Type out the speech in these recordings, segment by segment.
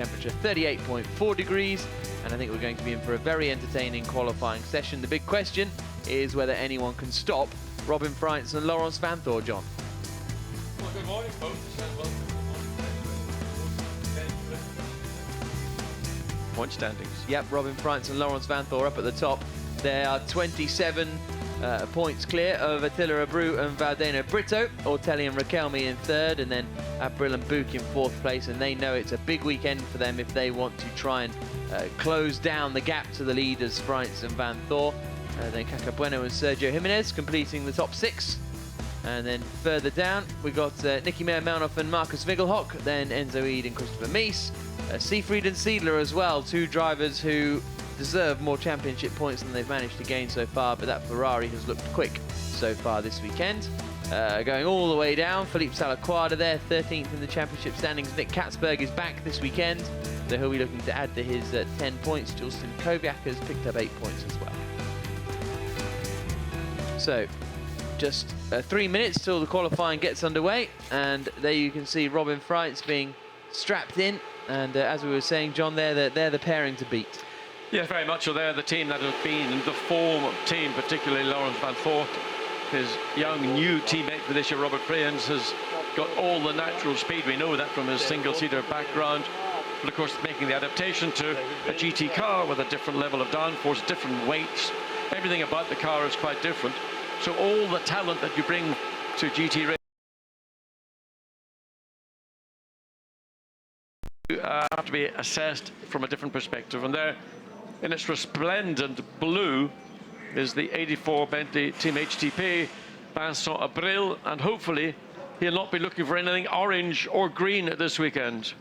Temperature 38.4 degrees, and I think we're going to be in for a very entertaining qualifying session. The big question is whether anyone can stop Robin Freitz and Laurens Vanthoor, John. Well, good morning, folks. Point standings. Yep, Robin Freitz and Laurens Vanthoor up at the top. They are 27 points clear of Attila Abreu and Valdeno Brito, Ortelli and Raquelme in third, and then Abril and Buch in fourth place, and they know it's a big weekend for them if they want to try and close down the gap to the leaders, Freitz and Vanthoor. Then Cacabueno and Sergio Jimenez completing the top six. And then further down, we've got Nicky Meyer-Melnoff and Marcus Vigelhock, then Enzo Eid and Christopher Mies. Seefried and Seidler as well, two drivers who deserve more championship points than they've managed to gain so far, but that Ferrari has looked quick so far this weekend. Going all the way down, Felipe Salaquada there, 13th in the championship standings. Nick Catsburg is back this weekend, so he'll be looking to add to his 10 points. Justin Kobiak has picked up 8 points as well. So, just 3 minutes till the qualifying gets underway, and there you can see Robin Freitz being strapped in, and as we were saying, John, they're the pairing to beat. Yes, very much so. They're the team that has been the form team, particularly Laurens Vanthoor. His young, new teammate for this year, Robert Freitz, has got all the natural speed. We know that from his single-seater background. But of course, making the adaptation to a GT car with a different level of downforce, different weights, everything about the car is quite different. So all the talent that you bring to GT racing have to be assessed from a different perspective. And there, in its resplendent blue, is the 84 Bentley Team HTP, Vincent Abril, and hopefully he'll not be looking for anything orange or green this weekend.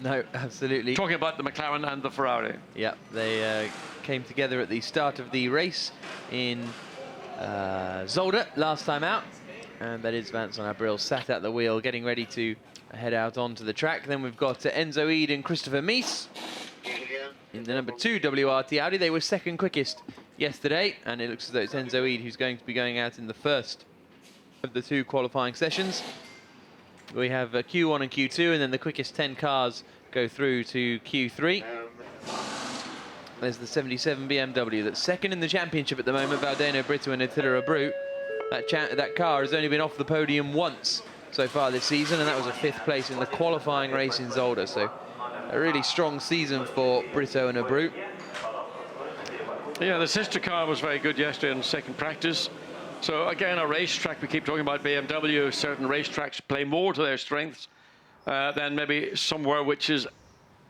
No, absolutely. Talking about the McLaren and the Ferrari. Yeah, they came together at the start of the race in Zolder last time out, and that is Vincent Abril sat at the wheel getting ready to head out onto the track. Then we've got Enzo Eid and Christopher Mies in the number 2 WRT Audi. They were second quickest yesterday, and it looks as though it's Enzo Eid who's going to be going out in the first of the 2 qualifying sessions. We have Q1 and Q2, and then the quickest 10 cars go through to Q3. There's the 77 BMW that's second in the championship at the moment, Valdeno Brito and Attila Abreu. That car has only been off the podium once so far this season, and that was a 5th place in the qualifying race in Zolder. So a really strong season for Brito and Abreu. Yeah, the sister car was very good yesterday in second practice. So again, a racetrack, we keep talking about BMW, certain racetracks play more to their strengths than maybe somewhere which is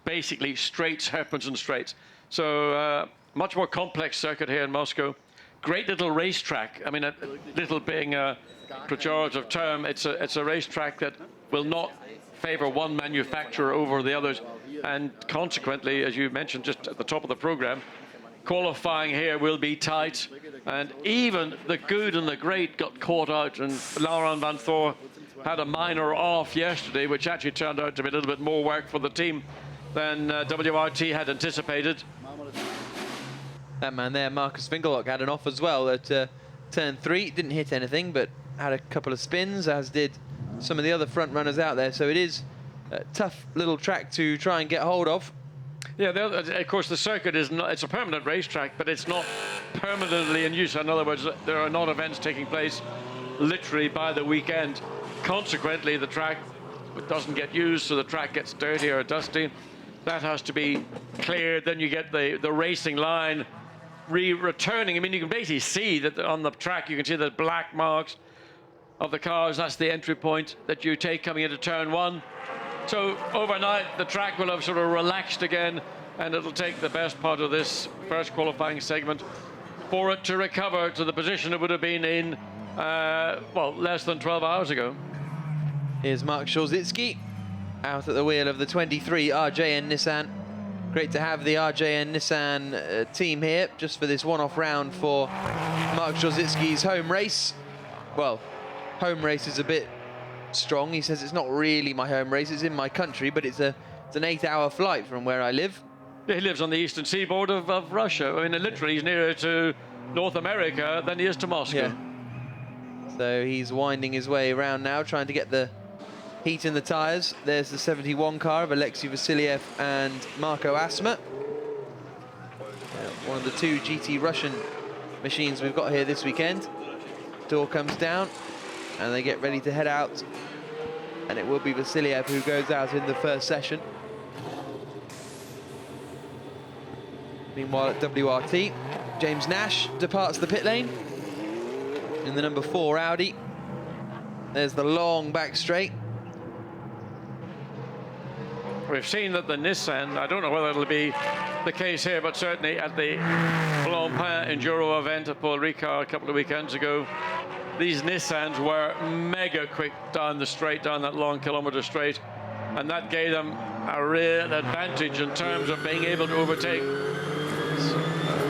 basically straights, hairpins and straights. So much more complex circuit here in Moscow. Great little racetrack. I mean, a little being a pejorative term, it's a racetrack that will not favor one manufacturer over the others. And consequently, as you mentioned just at the top of the program, qualifying here will be tight, and even the good and the great got caught out, and Laurens Vanthoor had a minor off yesterday, which actually turned out to be a little bit more work for the team than WRT had anticipated. That man there, Marcus Vigelhock, had an off as well at turn 3. Didn't hit anything, but had a couple of spins, as did some of the other front runners out there. So it is a tough little track to try and get hold of. Yeah, of course, the circuit is not, it's a permanent racetrack, but it's not permanently in use. In other words, there are not events taking place literally by the weekend. Consequently, the track doesn't get used, so the track gets dirty or dusty. That has to be cleared. Then you get the racing line returning. I mean, you can basically see that on the track, you can see the black marks of the cars. That's the entry point that you take coming into turn 1. So overnight, the track will have sort of relaxed again, and it'll take the best part of this first qualifying segment for it to recover to the position it would have been in, well, less than 12 hours ago. Here's Mark Szorzycki out at the wheel of the 23 RJN Nissan. Great to have the RJN Nissan team here just for this one-off round for Mark Szorzycki's home race. Well, home race is a bit strong. He says it's not really my home race, it's in my country, but it's an 8-hour flight from where I live. He lives on the eastern seaboard of Russia. I mean, literally, he's nearer to North America than he is to Moscow. Yeah. So he's winding his way around now, trying to get heat in the tyres. There's the 71 car of Alexei Vasiliev and Marco Asma. One of the two GT Russian machines we've got here this weekend. Door comes down and they get ready to head out. And it will be Vasiliev who goes out in the first session. Meanwhile at WRT, James Nash departs the pit lane in the number 4 Audi. There's the long back straight. We've seen that the Nissan, I don't know whether it'll be the case here, but certainly at the Blancpain Enduro event at Paul Ricard a couple of weekends ago, these Nissans were mega quick down the straight, down that long kilometre straight, and that gave them a real advantage in terms of being able to overtake.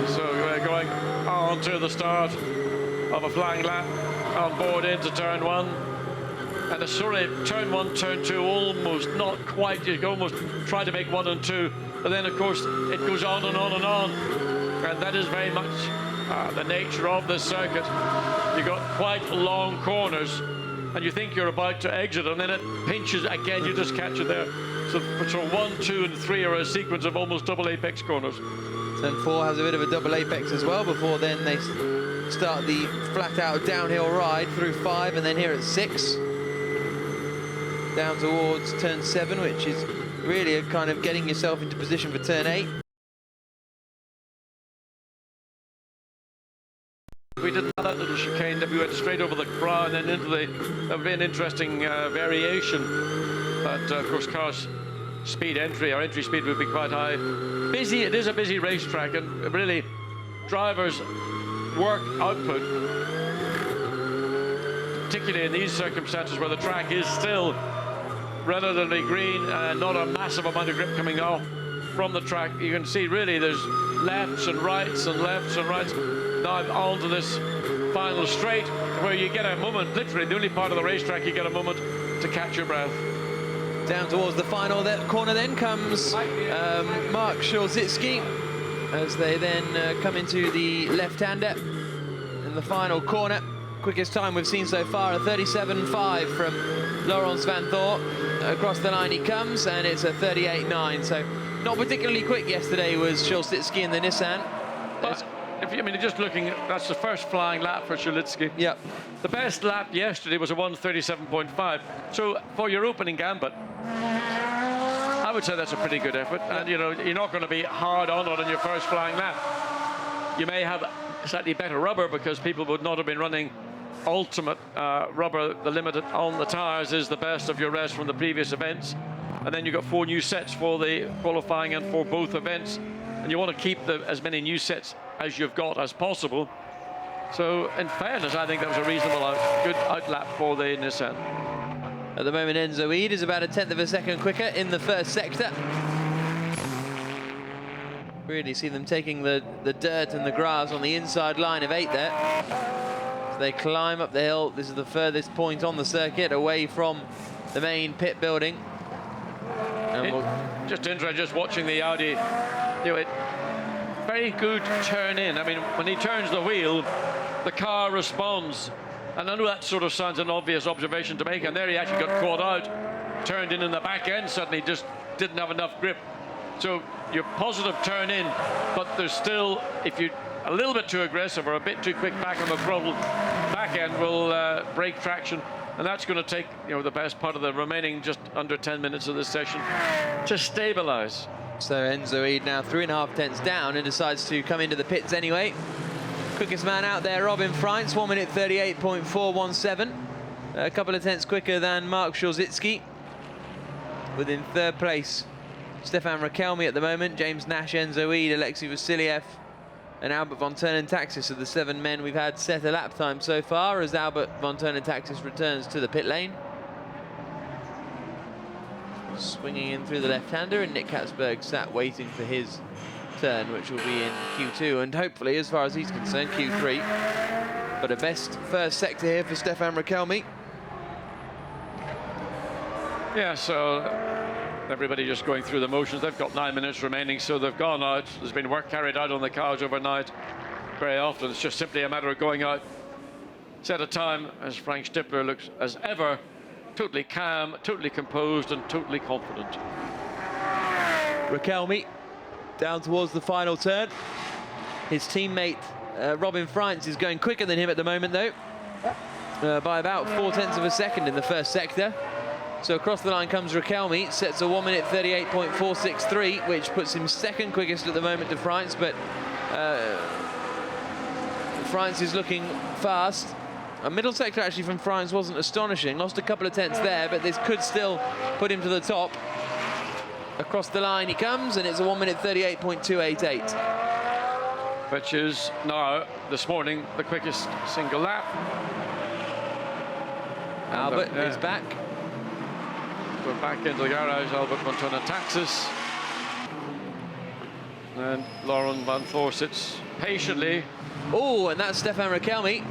So we're going on to the start of a flying lap on board into turn 1. And a sort of turn 1, turn 2, almost not quite. You almost try to make 1 and 2, but then of course it goes on and on and on, and that is very much the nature of this circuit. You got quite long corners, and you think you're about to exit, and then it pinches again. You just catch it there. So 1, 2, and 3 are a sequence of almost double apex corners. Turn 4 has a bit of a double apex as well. Before then they start the flat-out downhill ride through 5, and then here at 6. Down towards turn 7, which is really a kind of getting yourself into position for turn 8. We didn't have that little chicane that we went straight over the brow and then into the... That would be an interesting variation. But of course, cars' speed entry, our entry speed would be quite high. Busy, it is a busy racetrack, and really drivers' work output, particularly in these circumstances where the track is still relatively green and not a massive amount of grip coming off from the track. You can see really there's lefts and rights and lefts and rights. Now onto this final straight where you get a moment, literally the only part of the racetrack you get a moment to catch your breath. Down towards the final corner then comes Mark Szulzicki as they then come into the left-hander in the final corner. Quickest time we've seen so far, a 37.5 from Laurens Vanthoor. Across the line he comes, and it's a 38.9. So not particularly quick yesterday was Szulzicki in the Nissan. But if you, I mean, just looking, that's the first flying lap for Szulzicki. Yep. The best lap yesterday was a 1:37.5. So for your opening gambit, I would say that's a pretty good effort. Yep. And you know, you're not going to be hard on it on your first flying lap. You may have slightly better rubber because people would not have been running ultimate rubber. The limited on the tires is the best of your rest from the previous events, and then you've got 4 new sets for the qualifying and for both events, and you want to keep as many new sets as you've got as possible. So in fairness, I think that was a reasonable good outlap for the Nissan. At the moment Enzo Eid is about 1/10 of a second quicker in the first sector. Really see them taking the dirt and the grass on the inside line of 8 there. They climb up the hill. This is the furthest point on the circuit away from the main pit building. And just interesting, just watching the Audi do it. Very good turn in. I mean, when he turns the wheel, the car responds. And I know that sort of sounds an obvious observation to make, and there he actually got caught out, turned in the back end, suddenly just didn't have enough grip. So your positive turn in, but there's still, if you a little bit too aggressive or a bit too quick back on the throttle, back end will break traction, and that's going to take, you know, the best part of the remaining just under 10 minutes of this session to stabilize. So Enzo Eid now 3.5 tenths down and decides to come into the pits anyway. Quickest man out there, Robin Freitz, 1:38.417, a couple of tenths quicker than Mark Szulzicki. Within 3rd place, Stefan Rakelmi at the moment, James Nash, Enzo Eid, Alexei Vasiliev, and Albert von Turnhen-Taxis are the 7 men we've had set a lap time so far as Albert von Turnhen-Taxis returns to the pit lane. Swinging in through the left-hander, and Nick Catsburg sat waiting for his turn, which will be in Q2, and hopefully, as far as he's concerned, Q3. But a best first sector here for Stefan Rakelmi. Yeah, so everybody just going through the motions. They've got 9 minutes remaining, so they've gone out. There's been work carried out on the cars overnight. Very often it's just simply a matter of going out, set a time, as Frank Stippler looks as ever totally calm, totally composed, and totally confident. Riquelme down towards the final turn. His teammate Robin Freins is going quicker than him at the moment, though, by about 0.4 of a second in the first sector. So across the line comes Riquelme, sets a 1:38.463, which puts him second quickest at the moment to Freins, but Freins is looking fast. A middle sector actually from Freins wasn't astonishing, lost a couple of tenths there, but this could still put him to the top. Across the line he comes, and it's a 1:38.288. Which is now, this morning, the quickest single lap. Albert is back. We're back into the garage, Albert Montana Taxis. And Laurent Van Thor sits patiently. Oh, and that's Stefan Riquelme.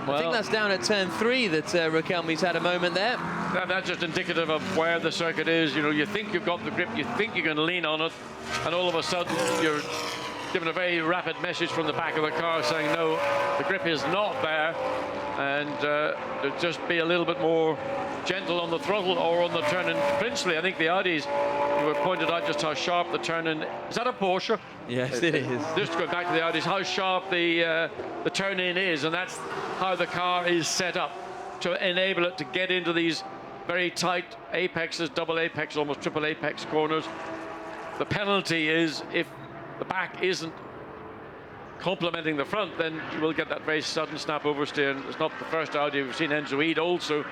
Well, I think that's down at turn 3 that Riquelme's had a moment there. That's just indicative of where the circuit is. You know, you think you've got the grip, you think you can lean on it, and all of a sudden you're given a very rapid message from the back of the car saying, no, the grip is not there, and just be a little bit more gentle on the throttle or on the turn. And principally, I think the Audis, you were pointed out just how sharp the turn in. Is that a Porsche? Yes, it is. Just to go back to the Audis, how sharp the turn in is, and that's how the car is set up to enable it to get into these very tight apexes, double apex, almost triple apex corners. The penalty is if the back isn't complementing the front, then you will get that very sudden snap oversteer. And it's not the first Audi. We've seen Enzo Eid also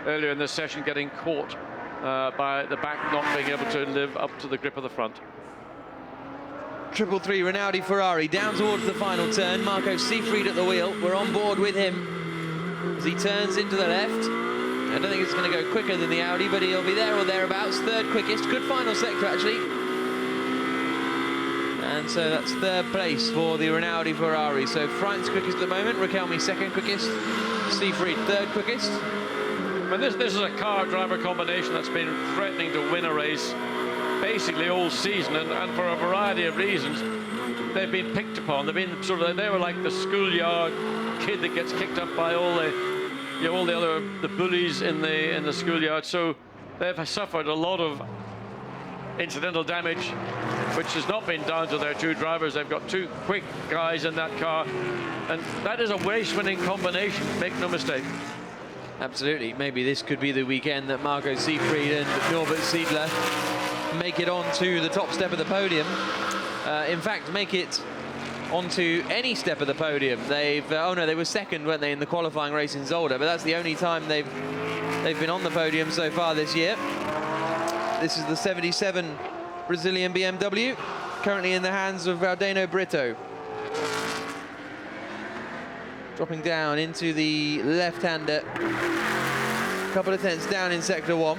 earlier in this session getting caught by the back not being able to live up to the grip of the front. 333 Rinaldi Ferrari down towards the final turn. Marco Seefried at the wheel. We're on board with him as he turns into the left. I don't think it's going to go quicker than the Audi, but he'll be there or thereabouts. Third quickest. Good final sector, actually. And so that's third place for the Rinaldi Ferrari. So Freins quickest at the moment, Riquelme second quickest, Seefried third quickest. But this is a car-driver combination that's been threatening to win a race basically all season, and for a variety of reasons they've been picked upon. They've been they were like the schoolyard kid that gets kicked up by all the other bullies in the schoolyard. So they've suffered a lot of incidental damage, which has not been down to their two drivers. They've got two quick guys in that car, and that is a race-winning combination, make no mistake. Absolutely. Maybe this could be the weekend that Marco Seefried and Norbert Siedler make it onto the top step of the podium. In fact, make it onto any step of the podium. They've oh no, they were second, weren't they, in the qualifying race in Zolder, but that's the only time they've been on the podium so far this year. This is the 77 Brazilian BMW, currently in the hands of Valdeno Brito. Dropping down into the left-hander. A couple of tenths down in Sector 1.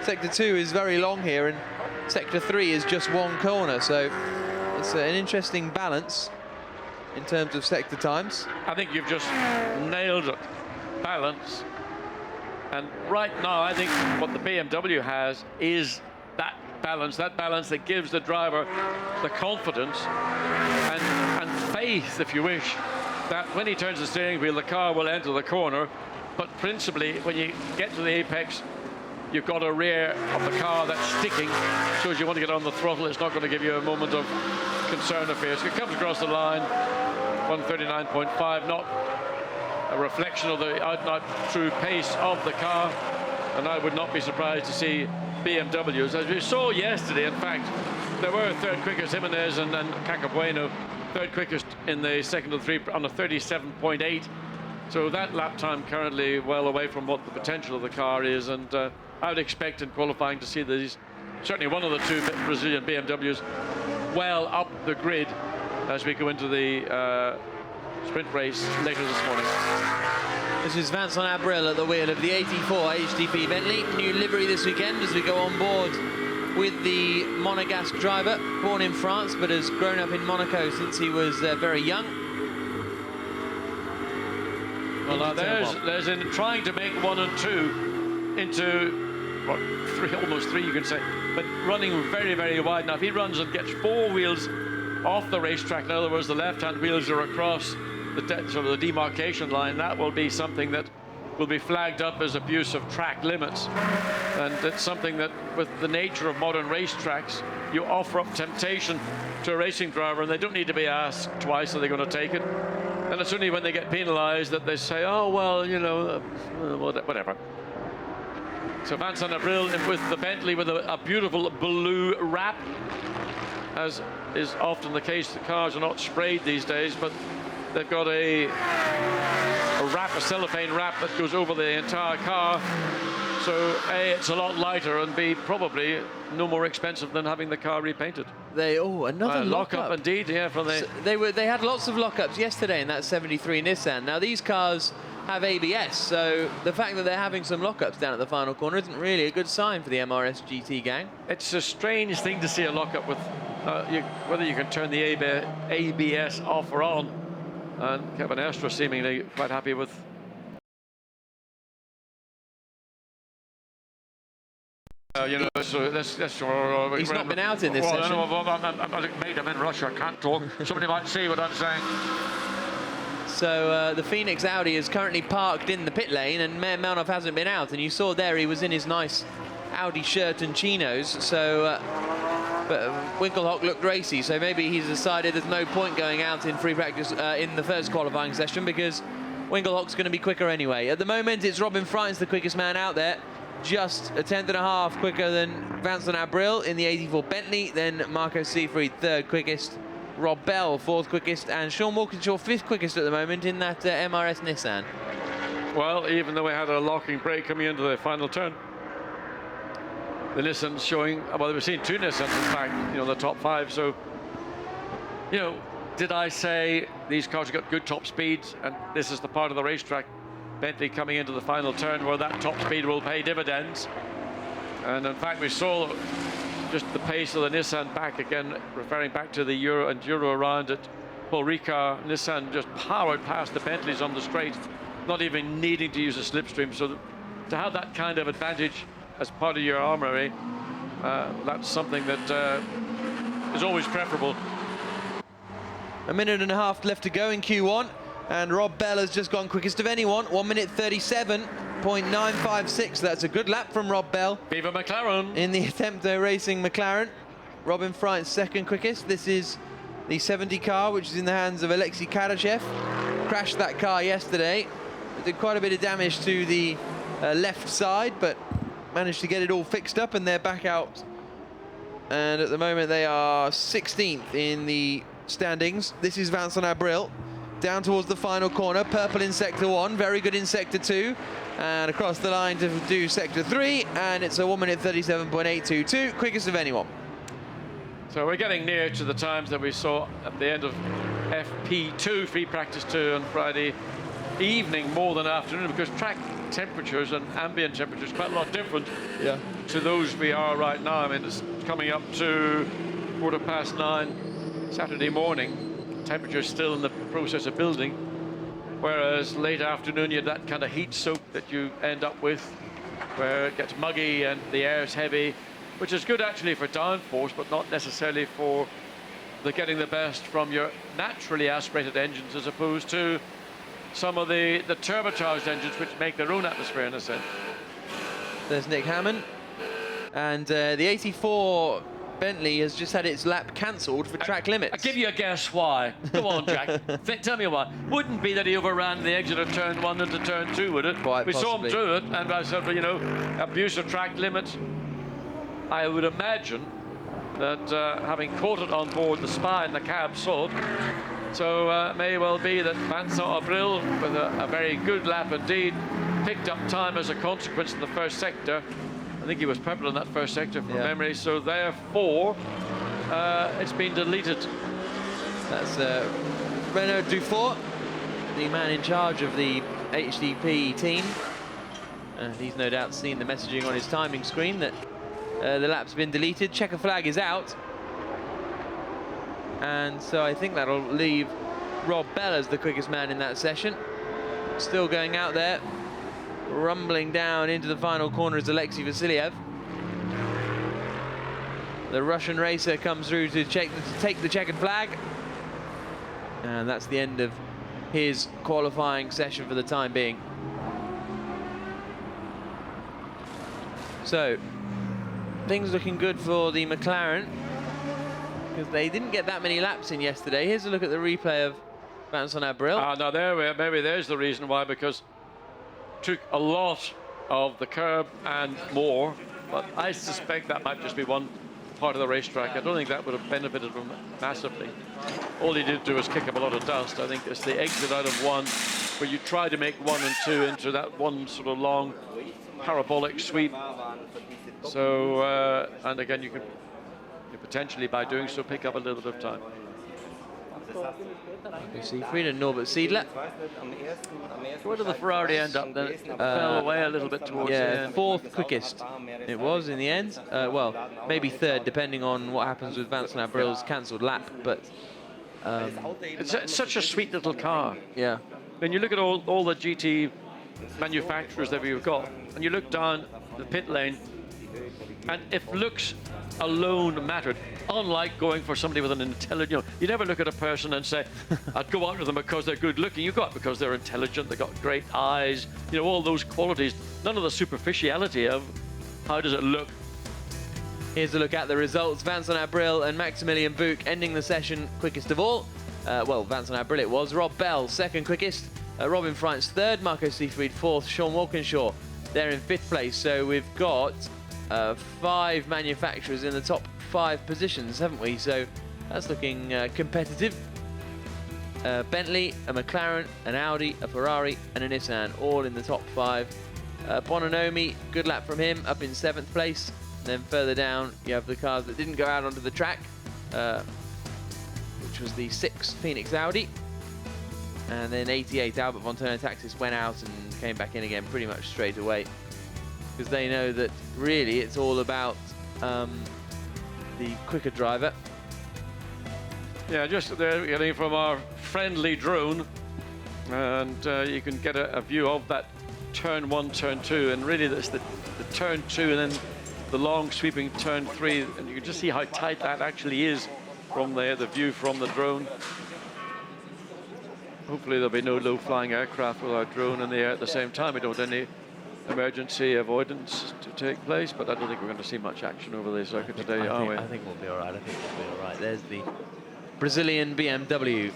Sector 2 is very long here, and Sector 3 is just one corner, so it's an interesting balance in terms of sector times. I think you've just nailed it. Balance. And right now, I think what the BMW has is that balance that gives the driver the confidence and faith, if you wish, that when he turns the steering wheel, the car will enter the corner. But principally, when you get to the apex, you've got a rear of the car that's sticking. So as you want to get on the throttle, it's not going to give you a moment of concern or fear. So it comes across the line, 139.5, not a reflection of the out-and-out true pace of the car. And I would not be surprised to see BMWs, as we saw yesterday. In fact, there were third quickest, Jimenez and Cacabueno, third quickest in the second of the three on a 37.8. So that lap time currently well away from what the potential of the car is, and I would expect in qualifying to see these, certainly one of the two Brazilian BMWs, well up the grid as we go into the sprint race later this morning. This is Vincent Abril at the wheel of the 84 HDP Bentley. New livery this weekend as we go on board with the Monegasque driver, born in France but has grown up in Monaco since he was very young. Well, now there's in trying to make 1 and 2 into what, almost three, you can say, but running very, very wide. Now, if he runs and gets four wheels off the racetrack, in other words, the left-hand wheels are across the sort of the demarcation line, that will be something that will be flagged up as abuse of track limits. And it's something that, with the nature of modern racetracks, you offer up temptation to a racing driver, and they don't need to be asked twice are they going to take it. And it's only when they get penalised that they say, oh, well, you know, whatever. So Vincent Abril with the Bentley with a beautiful blue wrap. As is often the case, the cars are not sprayed these days, but they've got a wrap, a cellophane wrap that goes over the entire car. So A, it's a lot lighter, and B, probably no more expensive than having the car repainted. Another lockup indeed, yeah. From the they had lots of lockups yesterday in that 73 Nissan. Now these cars have ABS, so the fact that they're having some lockups down at the final corner isn't really a good sign for the MRS GT gang. It's a strange thing to see a lockup with whether you can turn the ABS off or on. And Kevin Estra seemingly quite happy with. You know, so that's he's not been out in this session. Mate, I'm in Russia, I can't talk. Somebody might see what I'm saying. So the Phoenix Audi is currently parked in the pit lane, and Mayor Melnov hasn't been out. And you saw there he was in his nice Audi shirt and chinos. So, but Winkelhock looked racy. So maybe he's decided there's no point going out in free practice in the first qualifying session, because Winkelhock's going to be quicker anyway. At the moment, it's Robin Freitz, the quickest man out there. Just a tenth and a half quicker than Vincent Abril in the 84 Bentley, then Marco Seefried third quickest, Rob Bell fourth quickest, and Sean Walkinshaw fifth quickest at the moment in that MRS Nissan. Well, even though we had a locking brake coming into the final turn, the Nissan's showing, well, we've seen two Nissans in fact, you know, the top five. So, you know, did I say these cars have got good top speeds, and this is the part of the racetrack, Bentley coming into the final turn, where that top speed will pay dividends. And in fact, we saw just the pace of the Nissan back again, referring back to the Enduro round at Paul Ricard. Nissan just powered past the Bentleys on the straight, not even needing to use a slipstream. So to have that kind of advantage as part of your armoury, that's something that is always preferable. A minute and a half left to go in Q1. And Rob Bell has just gone quickest of anyone, 1 minute 37.956. That's a good lap from Rob Bell. Viva McLaren. In the Attempto Racing McLaren. Robin Freitz second quickest. This is the 70 car, which is in the hands of Alexei Karachev. Crashed that car yesterday. It did quite a bit of damage to the left side, but managed to get it all fixed up, and they're back out. And at the moment, they are 16th in the standings. This is Vincent Abril. Down towards the final corner, purple in sector 1, very good in sector 2, and across the line to do sector 3, and it's a 1 minute 37.822, quickest of anyone. So we're getting near to the times that we saw at the end of FP2, free practice 2, on Friday evening more than afternoon, because track temperatures and ambient temperatures quite a lot different to those we are right now. I mean, it's coming up to 9:15 Saturday morning. Temperature still in the process of building, whereas late afternoon you had that kind of heat soak that you end up with, where it gets muggy and the air is heavy, which is good actually for downforce, but not necessarily for getting the best from your naturally aspirated engines, as opposed to some of the turbocharged engines which make their own atmosphere in a sense. There's Nick Hammond, and the 84 Bentley has just had its lap cancelled for track limits. I'll give you a guess why. Go on, Jack. Tell me why. Wouldn't be that he overran the exit of turn 1 into turn 2, would it? Quite we possibly. saw him do it, and I said, well, you know, abuse of track limits. I would imagine that having caught it on board the spine, the cab saw it. So it may well be that Vincent Abril, with a very good lap indeed, picked up time as a consequence in the first sector. I think he was purple in that first sector from memory, so therefore it's been deleted. That's Renaud Dufour, the man in charge of the HDP team. And he's no doubt seen the messaging on his timing screen that the lap's been deleted. Checker flag is out. And so I think that'll leave Rob Bell as the quickest man in that session. Still going out there. Rumbling down into the final corner is Alexei Vasiliev. The Russian racer comes through to take the checkered flag. And that's the end of his qualifying session for the time being. So, things looking good for the McLaren, because they didn't get that many laps in yesterday. Here's a look at the replay of Vincent Abril. Now maybe there's the reason why, because took a lot of the curb and more, but I suspect that might just be one part of the racetrack. I don't think that would have benefited him massively. All he did do was kick up a lot of dust. I think it's the exit out of one, where you try to make 1 and 2 into that one sort of long parabolic sweep. So, and again, you potentially, by doing so, pick up a little bit of time. Siegfried and Norbert Siedler. Where did the Ferrari end up then? It fell away a little bit towards the end. 4th quickest it was in the end. Well, maybe 3rd, depending on what happens with Vincent Abril's cancelled lap. But it's such a sweet little car. Yeah. When you look at all the GT manufacturers that we've got, and you look down the pit lane, and if looks alone mattered, unlike going for somebody with an intelligent, you never look at a person and say, I'd go out with them because they're good looking. You go out because they're intelligent, they've got great eyes, you know, all those qualities, none of the superficiality of how does it look. Here's a look at the results. Vincent Abril and Maximilian Buch ending the session quickest of all. Well, Vincent Abril it was. Rob Bell, 2nd quickest. Robin Freintz, 3rd. Marco Siegfried, 4th. Sean Walkinshaw, they're in 5th place. So we've got 5 manufacturers in the top 5 positions, haven't we? So that's looking competitive. Bentley, a McLaren, an Audi, a Ferrari, and a Nissan, all in the top 5. Bononomi, good lap from him, up in 7th place. And then further down, you have the cars that didn't go out onto the track, which was the 6th Phoenix Audi. And then 88, Albert von Turner Taxis went out and came back in again pretty much straight away, because they know that really it's all about the quicker driver. Yeah, just there getting from our friendly drone, and you can get a view of that turn 1, turn 2, and really that's the turn 2 and then the long sweeping turn 3, and you can just see how tight that actually is from there, the view from the drone. Hopefully there'll be no low-flying aircraft with our drone in the air at the same time. We don't want any emergency avoidance to take place, but I don't think we're going to see much action over the circuit today, are we? I think we'll be all right. I think we'll be all right. There's the Brazilian BMW.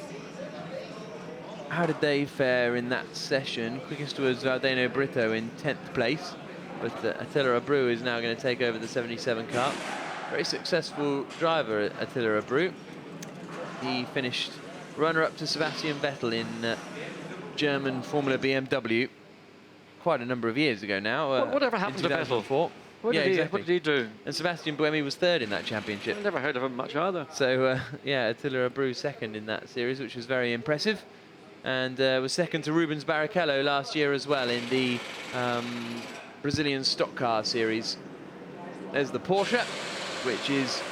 How did they fare in that session? Quickest was Valdeno Brito in 10th place, but Attila Abreu is now going to take over the 77 car. Very successful driver, Attila Abreu. He finished runner-up to Sebastian Vettel in German Formula BMW quite a number of years ago now. Whatever happened to Vettel? What did he do? And Sebastian Buemi was 3rd in that championship. I've never heard of him much either. So, yeah, Attila Abreu 2nd in that series, which was very impressive. And was 2nd to Rubens Barrichello last year as well in the Brazilian stock car series. There's the Porsche, which is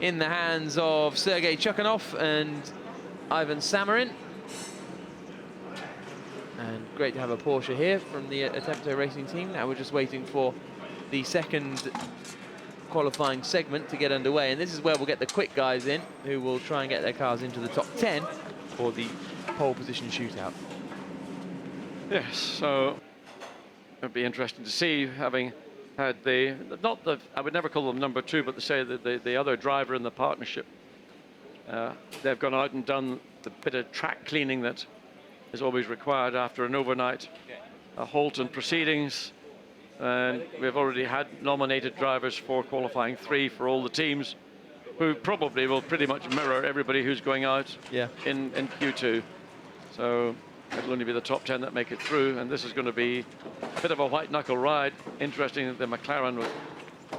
in the hands of Sergei Chukhanov and Ivan Samarin. And great to have a Porsche here from the Attempto Racing team. Now we're just waiting for the 2nd qualifying segment to get underway, and this is where we'll get the quick guys in, who will try and get their cars into the top 10 for the pole position shootout. Yes, so it'd be interesting to see, having had I would never call them number 2, but to say that the other driver in the partnership, they've gone out and done the bit of track cleaning that is always required after an overnight halt in proceedings. And we've already had nominated drivers for qualifying 3 for all the teams, who probably will pretty much mirror everybody who's going out in Q2. So it'll only be the top 10 that make it through, and this is going to be a bit of a white knuckle ride. Interesting that the McLaren with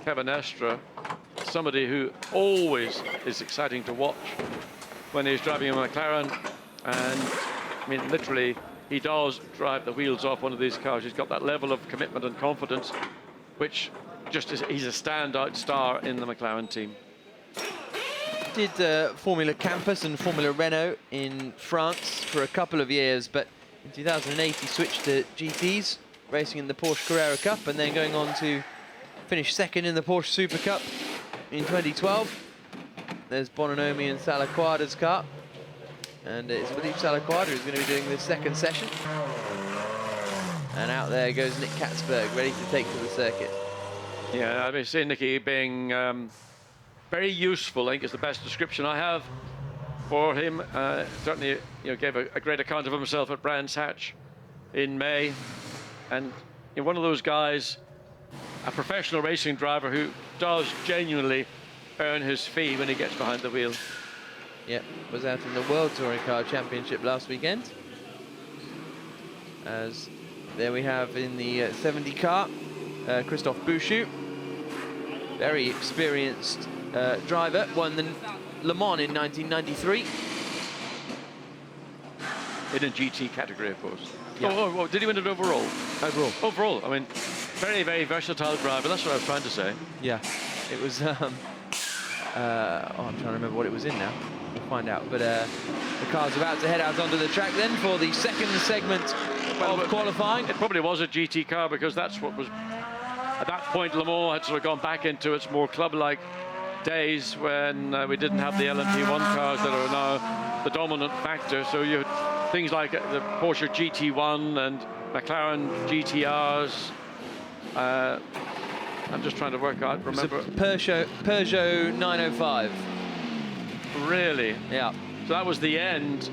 Kevin Estre, somebody who always is exciting to watch when he's driving a McLaren, and I mean literally he does drive the wheels off one of these cars. He's got that level of commitment and confidence, which just is, he's a standout star in the McLaren team. Did Formula Campus and Formula Renault in France for a couple of years, but in 2008 he switched to GTs, racing in the Porsche Carrera Cup, and then going on to finish 2nd in the Porsche Super Cup in 2012. There's Bononomi and Salaquada's car, and it's Philippe Salaquada who's going to be doing the 2nd session. And out there goes Nick Catsburg, ready to take to the circuit. Yeah, I mean, see Nicky being very useful, I think is the best description I have for him. Certainly, gave a great account of himself at Brands Hatch in May. And one of those guys, a professional racing driver who does genuinely earn his fee when he gets behind the wheel. Yep, was out in the World Touring Car Championship last weekend. As there we have in the 70 car, Christophe Bouchou. Very experienced driver, won the Le Mans in 1993. In a GT category, of course. Yeah. Oh, did he win it overall? Overall. Overall, I mean, very, very versatile driver. That's what I was trying to say. Yeah, it was, I'm trying to remember what it was in now. We'll find out. But the car's about to head out onto the track then for the second segment of qualifying. It probably was a GT car because that's what was, at that point, Le Mans had sort of gone back into its more club-like days when we didn't have the LMP1 cars that are now the dominant factor. So you had things like the Porsche GT1 and McLaren GTRs. I'm just trying to work out, remember. Peugeot 905. Really? Yeah. So that was the end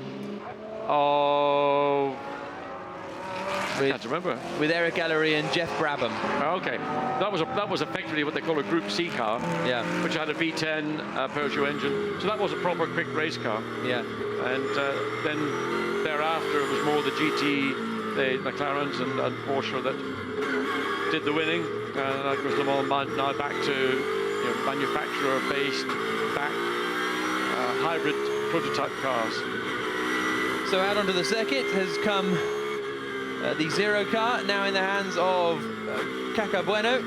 of... I can't remember. With Eric Ellery and Jeff Brabham. Okay. That was effectively what they call a Group C car. Yeah. Which had a V10 Peugeot engine. So that was a proper quick race car. Yeah. And then thereafter it was more the GT, the McLarens and Porsche that did the winning. And of course Le Mans now back to manufacturer-based back hybrid prototype cars. So out onto the circuit has come the Zero car, now in the hands of Caca Bueno.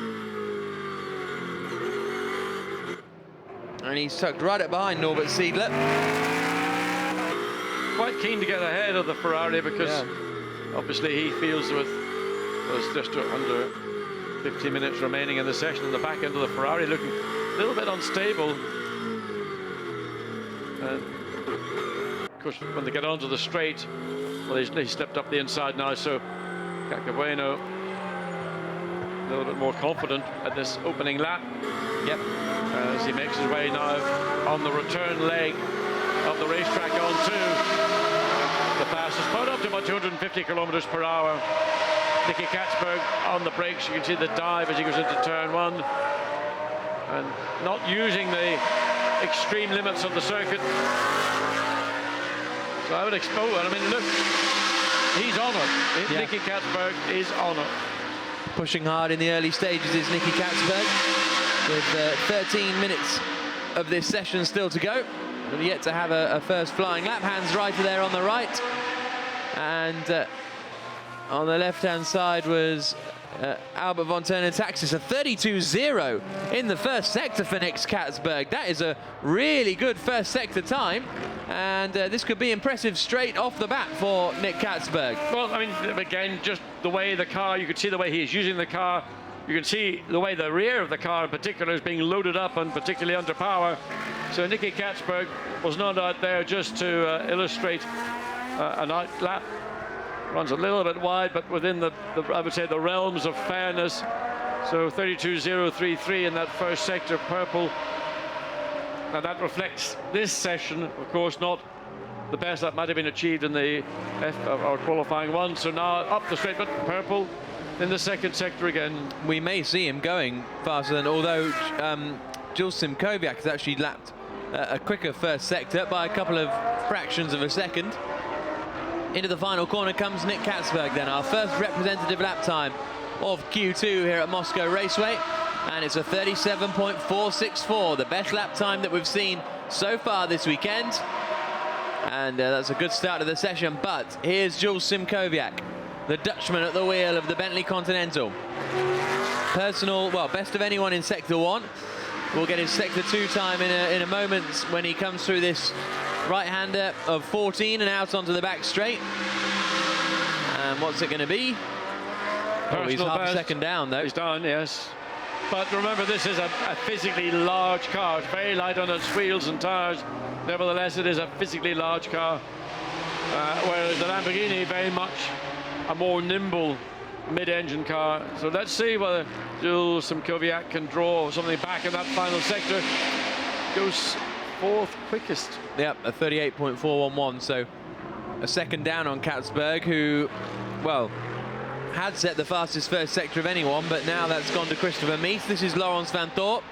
And he's tucked right up behind Norbert Siedler. Quite keen to get ahead of the Ferrari because obviously he feels there's just under 15 minutes remaining in the session, and the back end of the Ferrari looking a little bit unstable. Of course, when they get onto the straight, well, he slipped up the inside now, so Caca Bueno a little bit more confident at this opening lap. Yep. As he makes his way now on the return leg of the racetrack onto the fastest part, up to about 250 kilometers per hour. Nicky Catsburg on the brakes. You can see the dive as he goes into turn one, and not using the extreme limits of the circuit. So I would expose. I mean, look, he's on it. Yeah. Nicky Catsburg is on it. Pushing hard in the early stages is Nicky Catsburg, with 13 minutes of this session still to go. We've yet to have a first flying lap. Hans Reiter there on the right, and on the left-hand side was Albert von Turner Taxis, a 32.0 in the first sector for Nick Catsburg. That is a really good first sector time, and this could be impressive straight off the bat for Nick Catsburg. Well, I mean, again, just the way the car, you can see the way he is using the car. You can see the way the rear of the car in particular is being loaded up and particularly under power. So Nicky Catsburg was not out there just to illustrate an out lap. Runs a little bit wide, but within the I would say the realms of fairness. So 32.033 in that first sector, purple. Now that reflects this session, of course, not the best that might have been achieved in the or qualifying one. So now up the straight, but purple in the second sector again. We may see him going faster than, although Jules Simkowiak has actually lapped a quicker first sector by a couple of fractions of a second. Into the final corner comes Nick Catsburg then, our first representative lap time of Q2 here at Moscow Raceway, and it's a 37.464, the best lap time that we've seen so far this weekend, and that's a good start to the session. But here's Jules Simkowiak, the Dutchman at the wheel of the Bentley Continental. Personal, well, best of anyone in Sector 1. We'll get his Sector 2 time in a moment when he comes through this right-hander of 14 and out onto the back straight. And what's it going to be? Oh, he's half a second down, though. He's down, yes. But remember, this is a physically large car. It's very light on its wheels and tires. Nevertheless, it is a physically large car. Whereas the Lamborghini, very much a more nimble mid-engine car. So let's see whether Jules Simkowiak can draw something back in that final sector. Goes fourth quickest. Yep, a 38.411, so a second down on Catsburg, who, well, had set the fastest first sector of anyone, but now that's gone to Christopher Meath. This is Laurens van Thorp.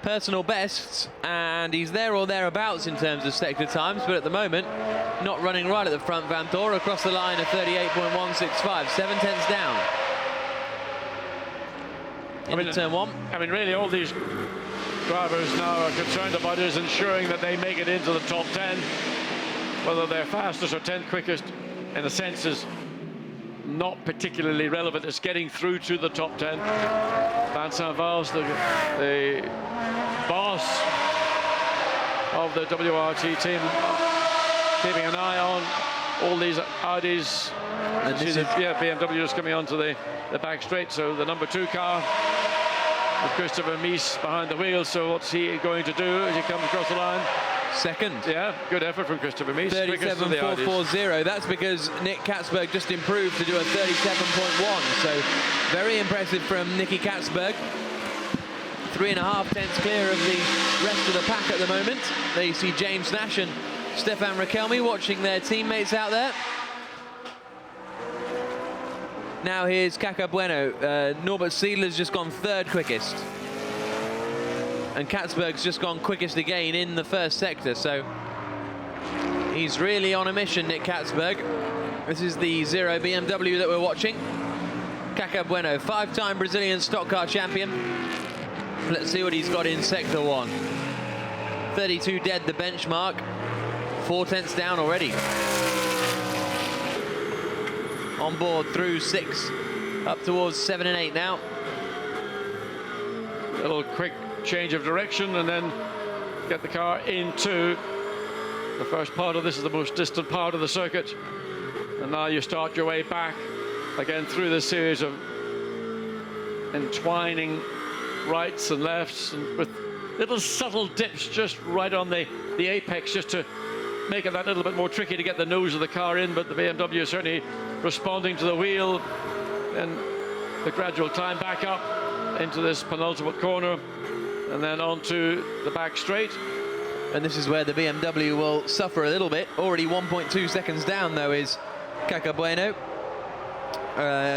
Personal bests, and he's there or thereabouts in terms of sector times, but at the moment, not running right at the front. Van Thorp across the line of 38.165, 7 tenths down. Into turn one. I mean, really, all these drivers now are concerned about is ensuring that they make it into the top 10. Whether they're fastest or 10th quickest, in a sense, is not particularly relevant. It's getting through to the top 10. Vincent Valls, the boss of the WRT team, keeping an eye on all these Audis. And this is, BMW is coming onto the back straight. So the number 2 car with Christopher Meath behind the wheel. So what's he going to do as he comes across the line? Second. Yeah, good effort from Christopher Meath. 37.440. That's because Nick Catsburg just improved to do a 37.1. So very impressive from Nicky Catsburg. 3.5 tenths clear of the rest of the pack at the moment. There you see James Nash and Stefan Rakelmi watching their teammates out there. Now here's Kaka Bueno. Norbert Siedler's just gone 3rd quickest. And Catsburg's just gone quickest again in the first sector, so he's really on a mission, Nick Catsburg. This is the 0 BMW that we're watching. Kaka Bueno, 5-time Brazilian stock car champion. Let's see what he's got in sector 1. 32 dead, the benchmark. 4 tenths down already. On board through 6, up towards 7 and 8 now. A little quick change of direction and then get the car into the first part of this is the most distant part of the circuit, and now you start your way back again through this series of entwining rights and lefts, and with little subtle dips just right on the apex, just to make it that little bit more tricky to get the nose of the car in. But the BMW is certainly responding to the wheel, and the gradual climb back up into this penultimate corner and then onto the back straight. And this is where the BMW will suffer a little bit. Already 1.2 seconds down, though, is Kaka Bueno.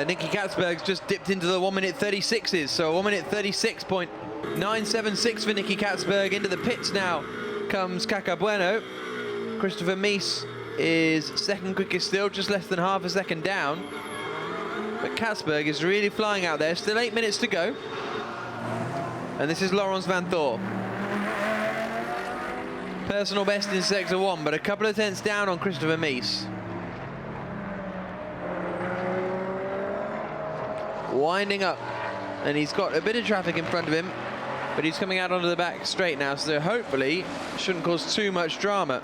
Nicky Catsburg's just dipped into the 1-minute 36s, so 1-minute 36.976 for Nicky Catsburg. Into the pits now comes Kaka Bueno. Christopher Meath is 2nd quickest still, just less than half a second down. But Catsburg is really flying out there. Still 8 minutes to go. And this is Laurens van Thorp. Personal best in sector 1, but a couple of tenths down on Christopher Meath. Winding up, and he's got a bit of traffic in front of him, but he's coming out onto the back straight now, so hopefully shouldn't cause too much drama.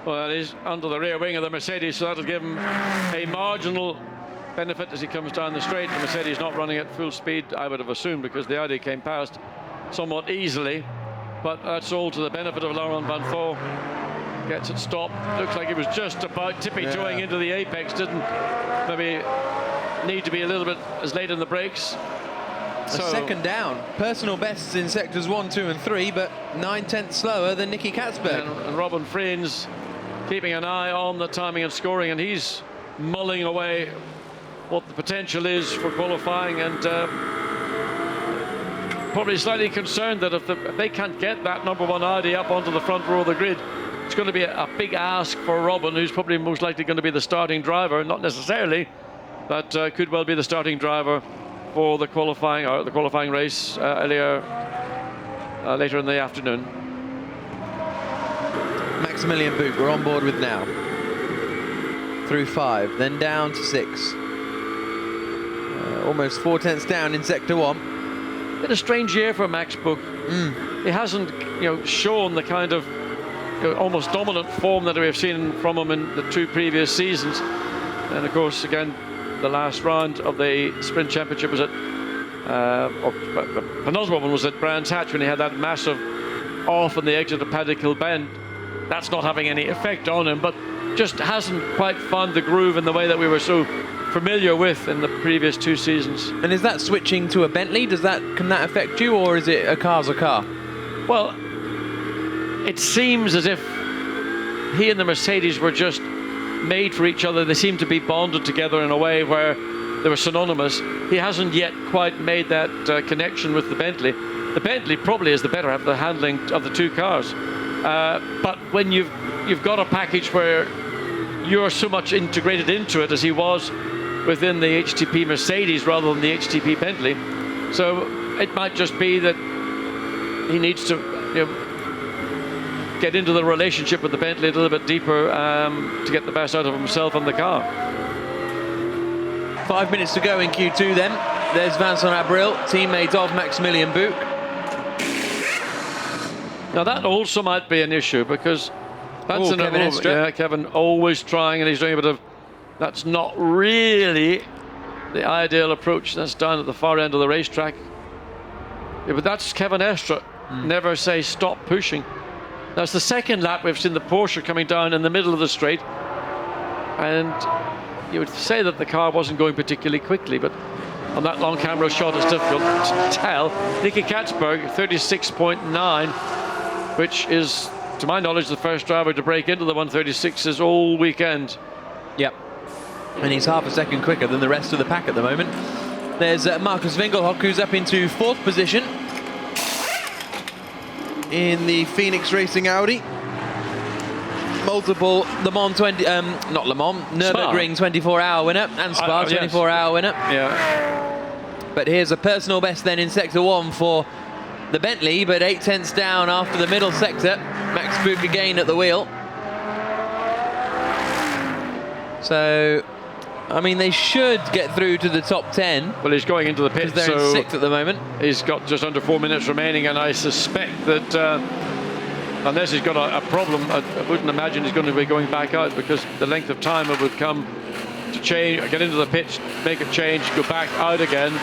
Well, he's under the rear wing of the Mercedes, so that'll give him a marginal benefit as he comes down the straight. The Mercedes not running at full speed, I would have assumed, because the Audi came past somewhat easily, but that's all to the benefit of Laurens van Thorp. Gets it stopped. Looks like he was just about tippy-toeing into the apex. Didn't maybe need to be a little bit as late in the brakes. So, second down. Personal bests in sectors 1, 2 and 3, but 9 tenths slower than Nicky Catsburg. And Robin Friens keeping an eye on the timing and scoring, and he's mulling away what the potential is for qualifying, and probably slightly concerned that if they can't get that number 1 Audi up onto the front row of the grid, it's going to be a big ask for Robin, who's probably most likely going to be the starting driver, not necessarily, but could well be the starting driver for the qualifying race later in the afternoon. Maximilian Buch, we're on board with now. Through 5, then down to 6. Almost 4 tenths down in sector 1. Bit a strange year for Max Buch. He hasn't, shown the kind of almost dominant form that we've seen from him in the 2 previous seasons. And of course, again, the last round of the sprint championship was at, the penultimate one was at Brands Hatch when he had that massive off on the exit of Paddock Hill Bend. That's not having any effect on him, but just hasn't quite found the groove in the way that we were so familiar with in the previous 2 seasons. And is that switching to a Bentley? Can that affect you, or is it a car's a car? Well, it seems as if he and the Mercedes were just made for each other. They seem to be bonded together in a way where they were synonymous. He hasn't yet quite made that connection with the Bentley. The Bentley probably is the better of the handling of the 2 cars. But when you've got a package where you're so much integrated into it as he was within the HTP Mercedes rather than the HTP Bentley, so it might just be that he needs to get into the relationship with the Bentley a little bit deeper to get the best out of himself and the car. 5 minutes to go in Q2 then. There's Vincent Abril, teammate of Maximilian Buch. Now that also might be an issue because that's Kevin always trying, and he's doing a bit of, that's not really the ideal approach. That's down at the far end of the racetrack. Yeah, but that's Kevin Estre. Never say stop pushing. That's the second lap we've seen the Porsche coming down in the middle of the straight, and you would say that the car wasn't going particularly quickly, but on that long camera shot it's difficult to tell. Nicky Catsburg 36.9, which is, to my knowledge, the first driver to break into the 136s all weekend. Yep, and he's half a second quicker than the rest of the pack at the moment. There's Marcus Winkelhock, who's up into 4th position in the Phoenix Racing Audi. Multiple Le Mans not Le Mans, Nürburgring 24-hour winner, and Spa 24-hour winner. Yeah. But here's a personal best then in Sector 1 for the Bentley, but 8 tenths down after the middle sector. Max Buch again at the wheel. So, I mean, they should get through to the top 10. Well, he's going into the pit, they're in 6th at the moment. He's got just under 4 minutes remaining, and I suspect that unless he's got a problem, I wouldn't imagine he's going to be going back out, because the length of time it would come to change, get into the pit, make a change, go back out again,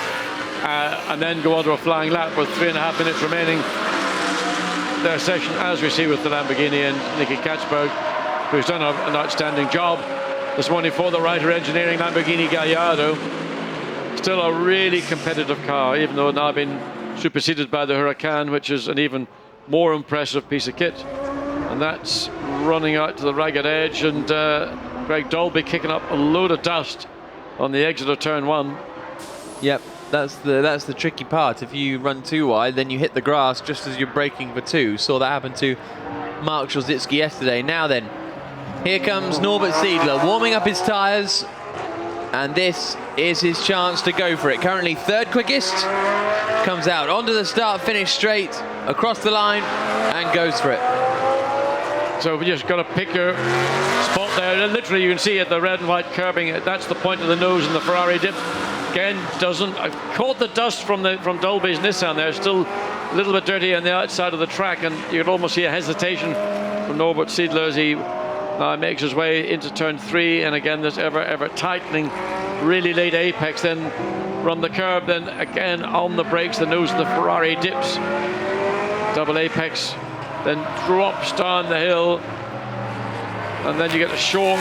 and then go onto a flying lap with 3.5 minutes remaining their session, as we see with the Lamborghini and Nicky Catsburg, who's done an outstanding job this morning for the Ryder Engineering Lamborghini Gallardo. Still a really competitive car, even though now been superseded by the Huracan, which is an even more impressive piece of kit. And that's running out to the ragged edge, and Greg Dolby kicking up a load of dust on the exit of turn 1. Yep, that's the tricky part. If you run too wide, then you hit the grass just as you're braking for 2. Saw that happen to Mark Szaldzicki yesterday. Now then, here comes Norbert Siedler warming up his tyres, and this is his chance to go for it. Currently 3rd quickest, comes out onto the start-finish straight, across the line, and goes for it. So we just got to pick your spot there, and literally you can see at the red and white curbing, that's the point of the nose in the Ferrari dip. Again, I caught the dust from Dolby's Nissan there, still a little bit dirty on the outside of the track, and you could almost see a hesitation from Norbert Siedler as he makes his way into turn 3, and again this ever tightening, really late apex, then run the curb, then again on the brakes, the nose of the Ferrari dips, double apex, then drops down the hill, and then you get a short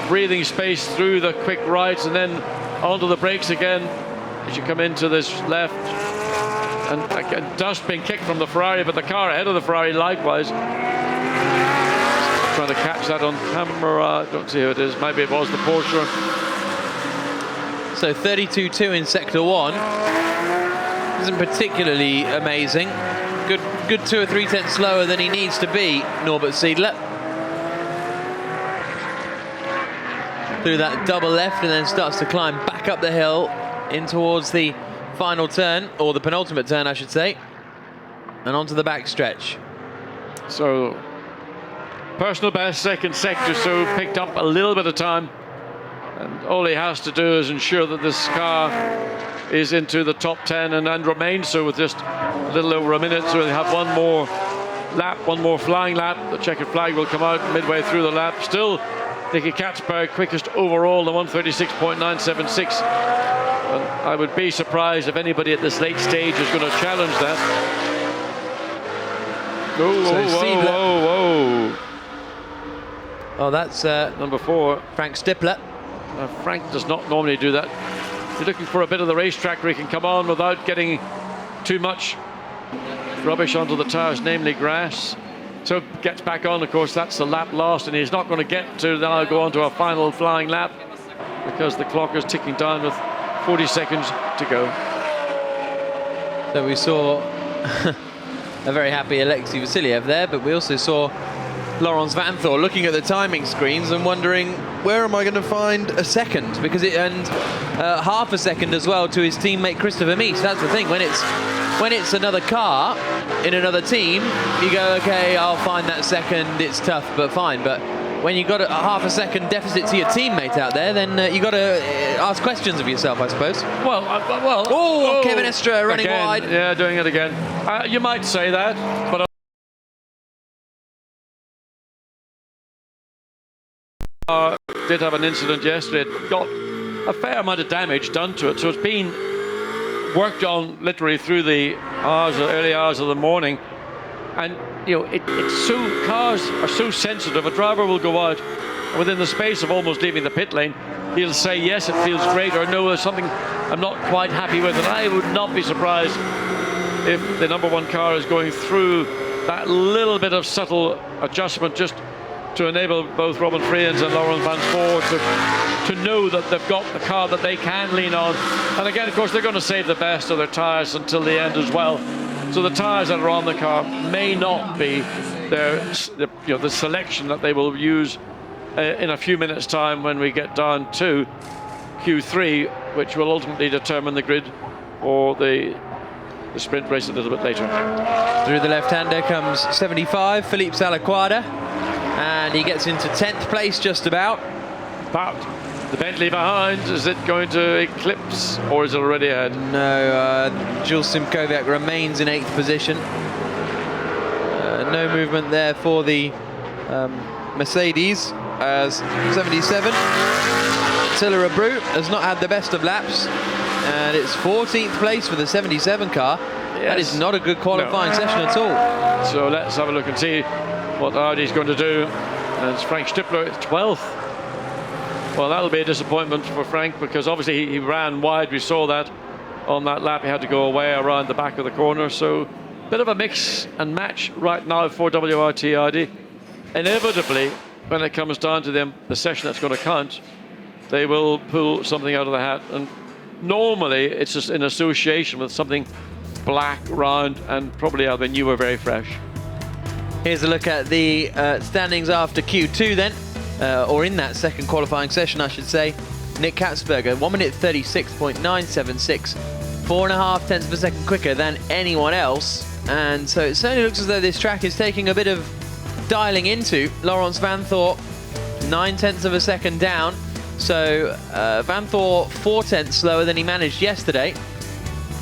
breathing space through the quick rights, and then onto the brakes again as you come into this left, and again dust being kicked from the Ferrari, but the car ahead of the Ferrari likewise. Trying to catch that on camera, don't see who it is, maybe it was the Porsche. So 32.2 in Sector 1 isn't particularly amazing. Good 2 or 3 tenths slower than he needs to be, Norbert Siedler. Through that double left, and then starts to climb back up the hill in towards the final turn, or the penultimate turn I should say, and onto the back stretch. So personal best, 2nd sector, so picked up a little bit of time, and all he has to do is ensure that this car is into the top 10 and remains so with just a little over a minute. So he'll have one more lap, one more flying lap. The checkered flag will come out midway through the lap. Still Nicky Catsburg quickest overall, the 136.976. I would be surprised if anybody at this late stage is going to challenge that. Whoa. Oh, that's number 4. Frank Stippler. Frank does not normally do that. You're looking for a bit of the racetrack where he can come on without getting too much rubbish onto the tires, namely grass. So gets back on, of course, that's the lap lost, and he's not going to get to now go on to a final flying lap because the clock is ticking down with 40 seconds to go. So we saw a very happy Alexei Vasiliev there, but we also saw Laurens Vanthoor looking at the timing screens and wondering, where am I going to find a second? Because and half a second as well to his teammate Christopher Mies. That's the thing, when it's another car in another team, you go, okay, I'll find that second, it's tough, but fine. But when you've got a half a second deficit to your teammate out there, then you got to ask questions of yourself, I suppose. Well, Kevin Estre running again, wide. Yeah, doing it again. You might say that, but did have an incident yesterday. It got a fair amount of damage done to it, so it's been worked on literally through the early hours of the morning. And you know, cars are so sensitive. A driver will go out within the space of almost leaving the pit lane. He'll say yes, it feels great, or no, there's something I'm not quite happy with. And I would not be surprised if the #1 car is going through that little bit of subtle adjustment just to enable both Robin Freins and Laurens Vanthoor to know that they've got a car that they can lean on. And again, of course, they're going to save the best of their tyres until the end as well. So the tyres that are on the car may not be the selection that they will use in a few minutes' time when we get down to Q3, which will ultimately determine the grid or the sprint race a little bit later. Through the left-hander comes 75, Philippe Salaquada, and he gets into 10th place just about. But the Bentley behind, is it going to eclipse, or is it already ahead? No, Jules Simkovic remains in 8th position. No movement there for the Mercedes, as 77. Attila Abreu has not had the best of laps, and it's 14th place for the 77 car. Yes. That is not a good qualifying session at all. So let's have a look and see what Audi's going to do. And it's Frank Stippler, 12th. Well, that'll be a disappointment for Frank, because obviously he ran wide. We saw that on that lap. He had to go away around the back of the corner. So bit of a mix and match right now for WRT Audi. Inevitably, when it comes down to the session that's going to count, they will pull something out of the hat. And normally it's just in association with something black, round, and probably how they knew were very fresh. Here's a look at the standings after Q2 then, or in that second qualifying session, I should say. Nick Catsburg, 1 minute 36.976, 4.5 tenths of a second quicker than anyone else. And so it certainly looks as though this track is taking a bit of dialing into. Laurens Vanthoor, 9 tenths of a second down. So Vanthoor 4 tenths slower than he managed yesterday.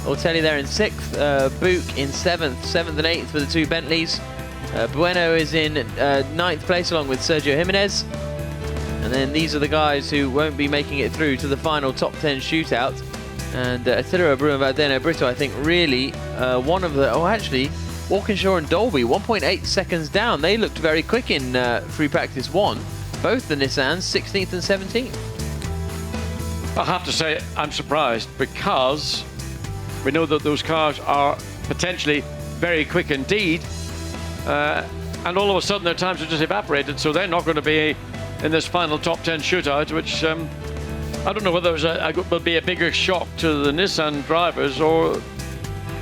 Ortelli there in 6th, Buch in 7th and 8th for the two Bentleys. Bueno is in 9th place along with Sergio Jimenez. And then these are the guys who won't be making it through to the final top 10 shootout. And Attila Abreu and Valdeno Brito, I think, really one of the... Oh, actually, Walkinshaw and Dolby, 1.8 seconds down. They looked very quick in free practice 1. Both the Nissans, 16th and 17th. I have to say, I'm surprised, because we know that those cars are potentially very quick indeed. And all of a sudden their times have just evaporated, so they're not going to be in this final top 10 shootout, which I don't know whether it will be a bigger shock to the Nissan drivers or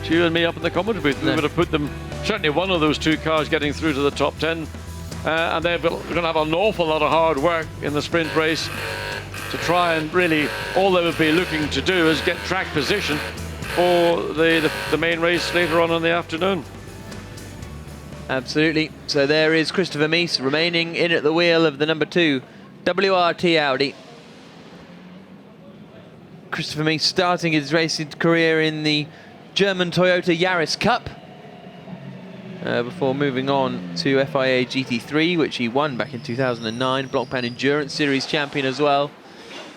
to you and me up in the commentary booth. We would have put them, certainly one of those two cars getting through to the top 10, and they're going to have an awful lot of hard work in the sprint race to try and really, all they would be looking to do is get track position for the main race later on in the afternoon. Absolutely. So there is Christopher Mies remaining in at the wheel of the #2 WRT Audi. Christopher Mies starting his racing career in the German Toyota Yaris Cup before moving on to FIA GT3, which he won back in 2009. Blancpain Endurance Series champion as well.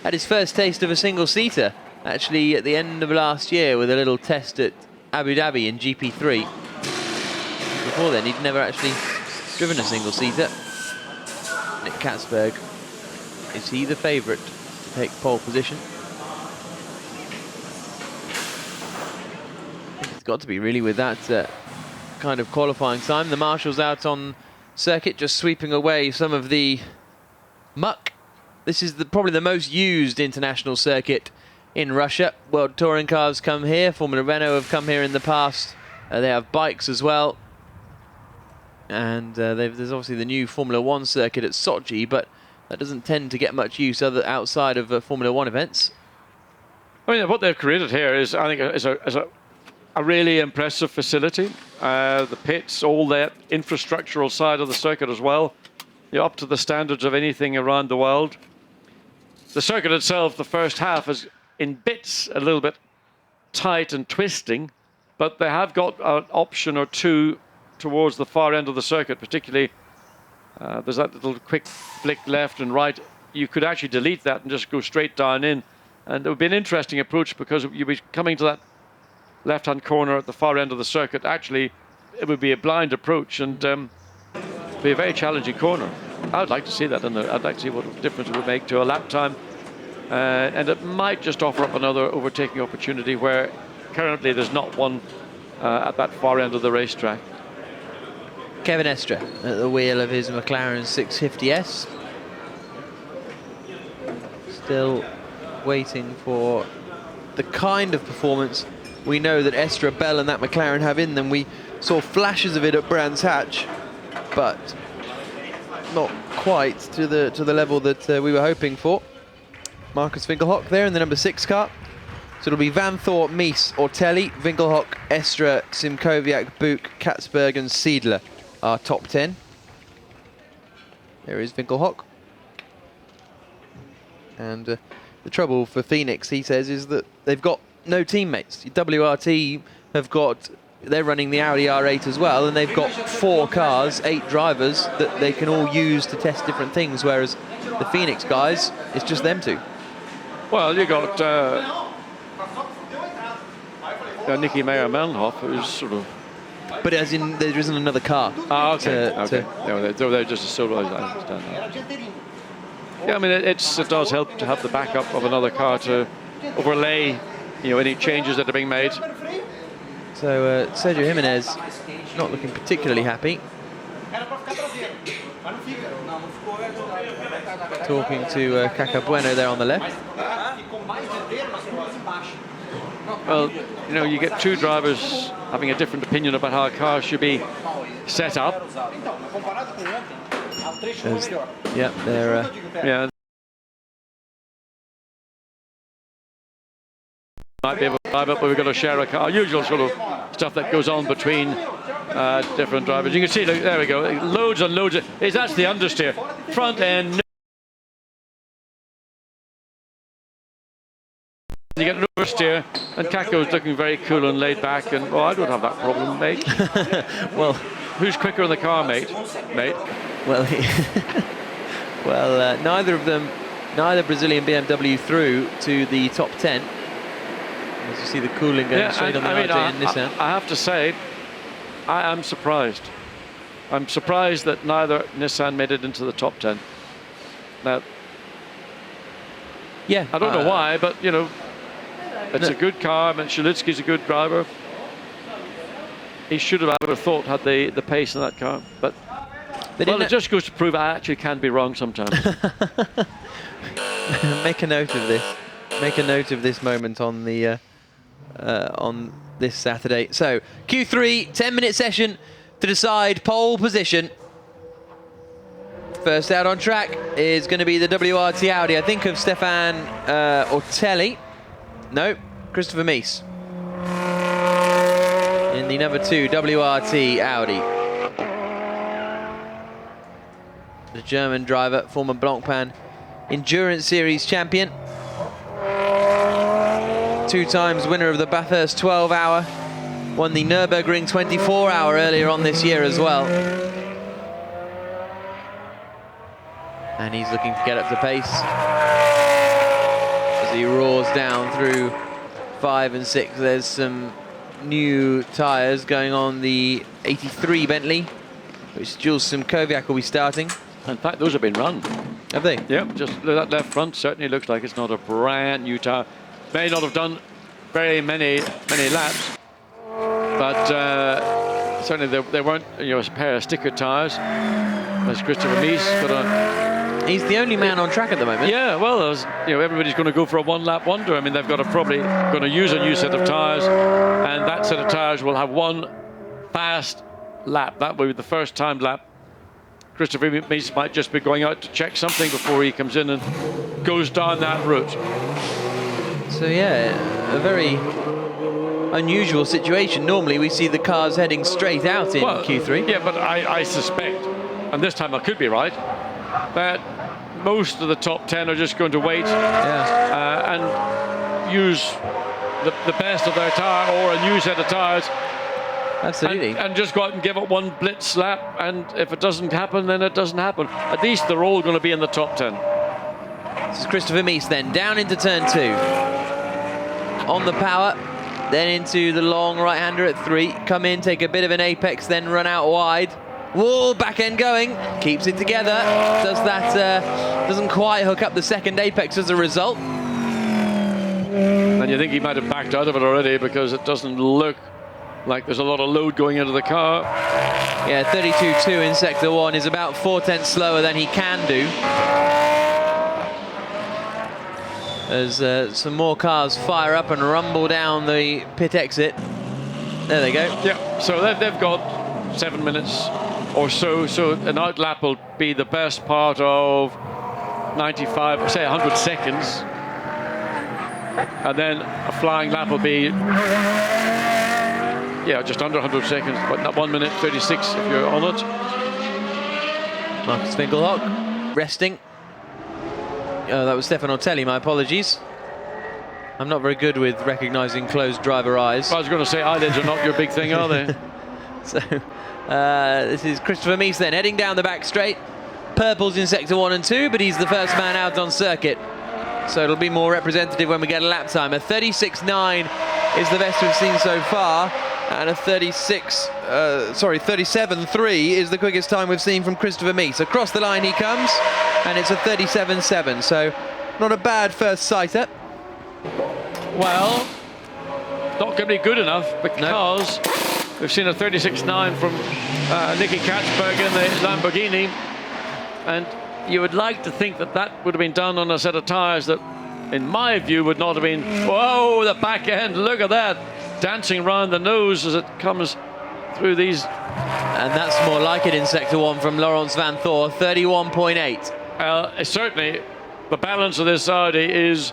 Had his first taste of a single-seater actually at the end of last year with a little test at Abu Dhabi in GP3. Before then, he'd never actually driven a single-seater. Nick Catsburg, is he the favourite to take pole position. I think it's got to be really with that kind of qualifying time. The marshals out on circuit just sweeping away some of the muck. This is probably the most used international circuit in Russia. World Touring cars come here. Formula Renault have come here in the past. They have bikes as well. And there's obviously the new Formula One circuit at Sochi, but that doesn't tend to get much use outside of Formula One events. I mean, what they've created here is, I think, is a really impressive facility. The pits, all that infrastructural side of the circuit as well. You're up to the standards of anything around the world. The circuit itself, the first half, is in bits a little bit tight and twisting, but they have got an option or two towards the far end of the circuit, particularly there's that little quick flick left and right. You could actually delete that and just go straight down in, and it would be an interesting approach because you'd be coming to that left-hand corner at the far end of the circuit. Actually, it would be a blind approach and be a very challenging corner. I'd like to see that, and I'd like to see what difference it would make to a lap time, and it might just offer up another overtaking opportunity where currently there's not one at that far end of the racetrack. Kevin Estre at the wheel of his McLaren 650S. Still waiting for the kind of performance we know that Estre, Bell and that McLaren have in them. We saw flashes of it at Brands Hatch, but not quite to the level that we were hoping for. Marcus Winkelhock there in the number 6 car. So it'll be Van Thor, Mies, Ortelli, Winkelhock, Estre, Simkowiak, Buch, Catsburg and Seidler are top 10. There is Winkelhock. And the trouble for Phoenix, he says, is that they've got no teammates. WRT they're running the Audi R8 as well, and they've got 4 cars, 8 drivers that they can all use to test different things, whereas the Phoenix guys, it's just them two. Well, you got Nicky Meyer-Melnhoff, who's sort of... But as in, there isn't another car. Ah, okay. No, they're just a solo, I understand that. Yeah, I mean, it does help to have the backup of another car to overlay, any changes that are being made. So Sergio Jimenez not looking particularly happy. Talking to Caca Bueno there on the left. Well, you get 2 drivers having a different opinion about how a car should be set up. Yeah, they're... yeah. Might be able to drive up, but we've got to share a car. Usual sort of stuff that goes on between different drivers. You can see, look, there we go, loads and loads of... That's the understeer. Front end. You get an oversteer, and Caco's looking very cool and laid back, and, well, I don't have that problem, mate. Well... Who's quicker in the car, mate? Well, neither of them, neither Brazilian BMW through to the top 10. As you see the cooling going straight on the RJ and Nissan. I have to say, I am surprised. I'm surprised that neither Nissan made it into the top 10. Now, yeah, I don't know why, but it's a good car. I mean, Shalitsky's a good driver. He should have, I would have thought, had the pace in that car. But well, it just goes to prove I actually can be wrong sometimes. Make a note of this. Make a note of this moment on the on this Saturday. So Q3 10-minute session to decide pole position. First out on track is going to be the WRT Audi. I think of Stefan Ortelli. No, Christopher Mies. In the number 2 WRT Audi. The German driver, former Blancpain Endurance Series champion. 2 times winner of the Bathurst 12-hour. Won the Nürburgring 24-hour earlier on this year as well. And he's looking to get up to pace as he roars down through 5 and 6. There's some new tyres going on the 83 Bentley, which Jules Simkowiak will be starting. In fact, those have been run. Have they? Yep, just that left front certainly looks like it's not a brand new tyre. May not have done very many laps, but certainly they weren't, you know, a pair of sticker tyres. As Christopher Mies got a... He's the only man on track at the moment. Yeah, well, you know, everybody's going to go for a one-lap wonder. I mean, they've got to probably going to use a new set of tyres, and that set of tyres will have one fast lap. That will be the first time lap. Christopher Mies might just be going out to check something before he comes in and goes down that route. So yeah, a very unusual situation. Normally we see the cars heading straight out in Q3. Yeah, but I suspect, and this time I could be right, that most of the top 10 are just going to wait and use the best of their tyre or a new set of tyres. Absolutely. And just go out and give it one blitz lap, and if it doesn't happen, then it doesn't happen. At least they're all going to be in the top 10. This is Christopher Mies then, down into turn 2. On the power, then into the long right-hander at 3. Come in, take a bit of an apex, then run out wide. Whoa, back end going, keeps it together. Does that, doesn't quite hook up the second apex as a result. And you think he might have backed out of it already because it doesn't look like there's a lot of load going into the car. Yeah, 32.2 in sector 1 is about 4/10 slower than he can do. As some more cars fire up and rumble down the pit exit. There they go. Yeah, so they've got 7 minutes or so. So an out lap will be the best part of 95, say 100 seconds. And then a flying lap will be, yeah, just under 100 seconds, but not 1 minute 36 if you're on it. Marcus Finkelhock resting. Oh, that was Stefan Ortelli, my apologies. I'm not very good with recognizing closed driver eyes. I was going to say eyelids are not your big thing, are they? So this is Christopher Mies then heading down the back straight. Purple's in sector 1 and 2, but he's the first man out on circuit. So it'll be more representative when we get a lap time. A 36.9 is the best we've seen so far, and a 37.3 is the quickest time we've seen from Christopher Mies. Across the line he comes, and it's a 37.7. So not a bad first sighter. Well, not going to be good enough because we've seen a 36.9 from Nicky Catsburg in the Lamborghini, and you would like to think that that would have been done on a set of tyres that, in my view, would not have been, whoa, the back end, look at that, dancing around the nose as it comes through these. And that's more like it in sector 1 from Laurens van Thor, 31.8. Certainly, the balance of this Audi is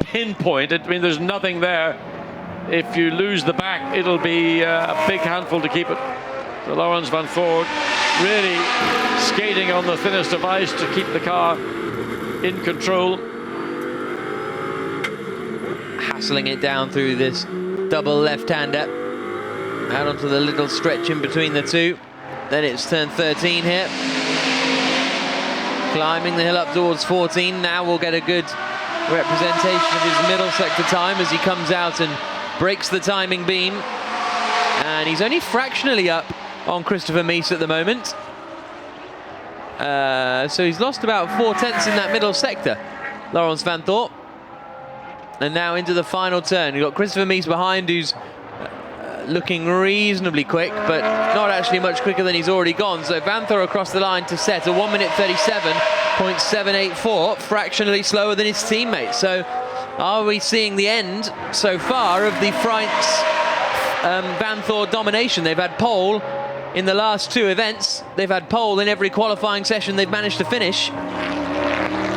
pinpointed. I mean, there's nothing there. If you lose the back, it'll be a big handful to keep it. So Laurens van Thor really skating on the thinnest of ice to keep the car in control. Hassling it down through this double left-hander. Out onto the little stretch in between the two. Then it's turn 13 here. Climbing the hill up towards 14. Now we'll get a good representation of his middle sector time as he comes out and breaks the timing beam. And he's only fractionally up on Christopher Mies at the moment. So he's lost about 4/10 in that middle sector, Laurens van Thor. And now into the final turn. You've got Christopher Mies behind, who's looking reasonably quick, but not actually much quicker than he's already gone. So Van Thor across the line to set a 1 minute 37.784, fractionally slower than his teammates. So are we seeing the end so far of the Freinz Van Thor domination? They've had pole in the last 2 events. They've had pole in every qualifying session they've managed to finish.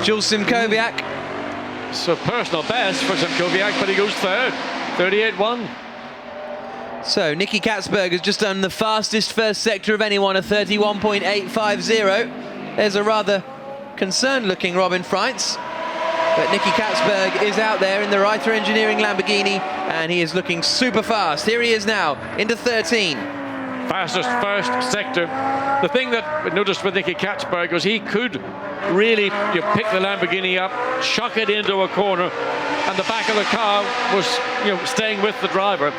Jules Simkowiak. So personal best for Simkowiak, but he goes third, 38.1. So Nicky Catsburg has just done the fastest first sector of anyone, a 31.850. There's a rather concerned looking Robin Freinz. But Nicky Catsburg is out there in the Reiter Engineering Lamborghini, and he is looking super fast. Here he is now, into 13. Fastest first sector. The thing that I noticed with Nicky Catsburg was he could really pick the Lamborghini up, chuck it into a corner, and the back of the car was staying with the driver.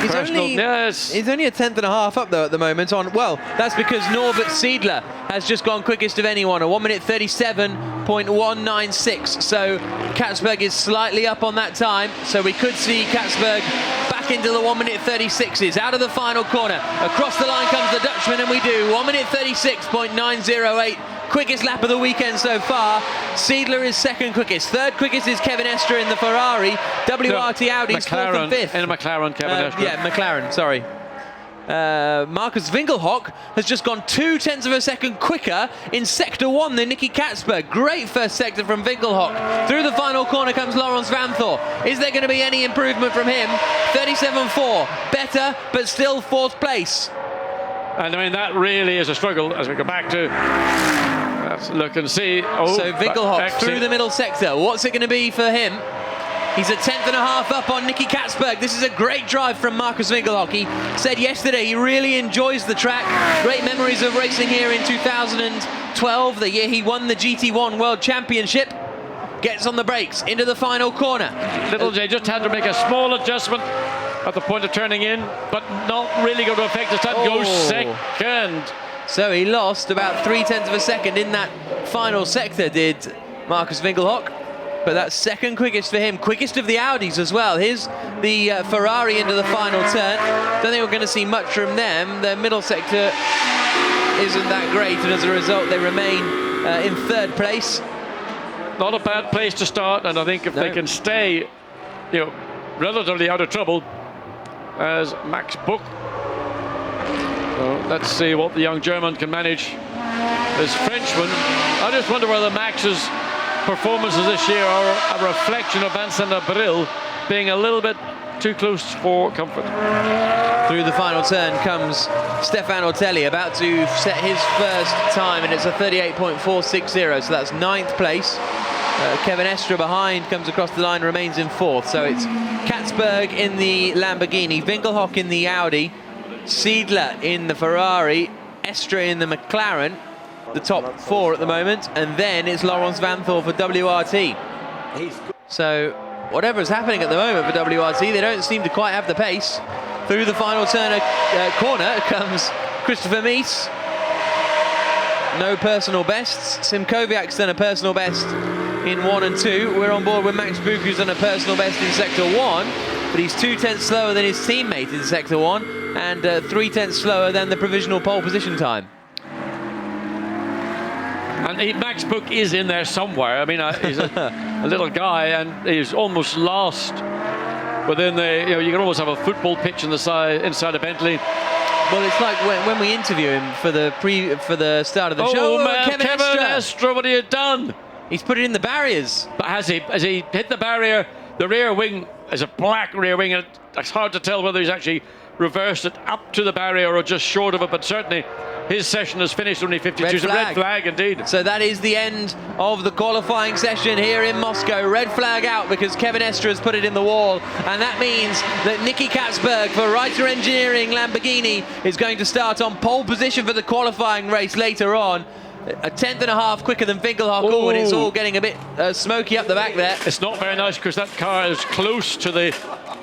He's only a tenth and a half up though at the moment on, well, that's because Norbert Siedler has just gone quickest of anyone, a 1 minute 37.196. So Catsburg is slightly up on that time. So we could see Catsburg back into the 1 minute 36s, out of the final corner. Across the line comes the Dutchman, and we do 1 minute 36.908. Quickest lap of the weekend so far. Siedler is second quickest. Third quickest is Kevin Estre in the Ferrari. WRT Audi's fourth and fifth. In a McLaren, Kevin Estre. Yeah, McLaren, sorry. Marcus Winkelhock has just gone 0.2 of a second quicker in sector 1 than Nicky Catsburg. Great first sector from Winkelhock. Through the final corner comes Laurens Vanthoor. Is there going to be any improvement from him? 37.4. Better, but still fourth place. And I mean, that really is a struggle as we go back to... Let's look and see. Oh, so Winkelhock through the middle sector. What's it going to be for him? He's a tenth and a half up on Nicky Catsburg. This is a great drive from Marcus Winkelhock. He said yesterday he really enjoys the track. Great memories of racing here in 2012, the year he won the GT1 World Championship. Gets on the brakes into the final corner. Little J just had to make a small adjustment at the point of turning in, but not really going to affect his time. Goes second. So he lost about 0.3 of a second in that final sector, did Marcus Winkelhock. But that's second quickest for him. Quickest of the Audis as well. Here's the Ferrari into the final turn. Don't think we're going to see much from them. Their middle sector isn't that great, and as a result they remain in third place. Not a bad place to start, and I think if they can stay, relatively out of trouble as Max Buch. So let's see what the young German can manage. This Frenchman, I just wonder whether Max's performances this year are a reflection of Vincent Bril being a little bit too close for comfort. Through the final turn comes Stefan Ortelli, about to set his first time, and it's a 38.460, so that's ninth place. Kevin Estre behind comes across the line, remains in fourth. So it's Catsburg in the Lamborghini, Winkelhock in the Audi, Siedler in the Ferrari, Estre in the McLaren, the top four at the moment, and then it's Laurens Vanthoor for WRT. So whatever's happening at the moment for WRT, they don't seem to quite have the pace. Through the final turn corner comes Christopher Mies. No personal bests. Simkoviak's done a personal best in 1 and 2. We're on board with Max Buch, who's done a personal best in sector 1, but he's 0.2 slower than his teammate in sector 1, and 0.3 slower than the provisional pole position time. And Max Buch is in there somewhere. I mean, he's a little guy, and he's almost lost within the. You can almost have a football pitch inside a Bentley. Well, it's like when we interview him for the start of the show. Oh man, Kevin Estre, what have you done? He's put it in the barriers. But has he hit the barrier? The rear wing is a black rear wing, and it's hard to tell whether he's actually reversed it up to the barrier or just short of it, but certainly his session has finished only 52. It's a red flag indeed. So that is the end of the qualifying session here in Moscow. Red flag out because Kevin Estre has put it in the wall, and that means that Nicky Catsburg for Reiter Engineering Lamborghini is going to start on pole position for the qualifying race later on. A tenth and a half quicker than Winkelhock. Oh, and it's all getting a bit smoky up the back there. It's not very nice because that car is close to the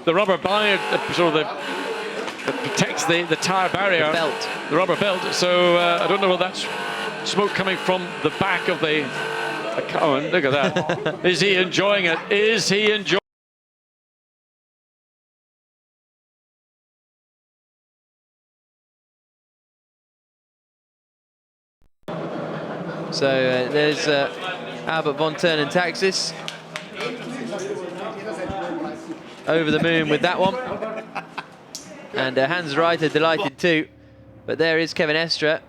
rubber barrier, sort of that protects the tire barrier, the rubber belt. So I don't know whether that's smoke coming from the back of the car. Oh, look at that. Is he enjoying it? Is he enjoying? So there's Albert von Turn and Taxis over the moon with that one. And Hans Reiter delighted too. But there is Kevin Estre.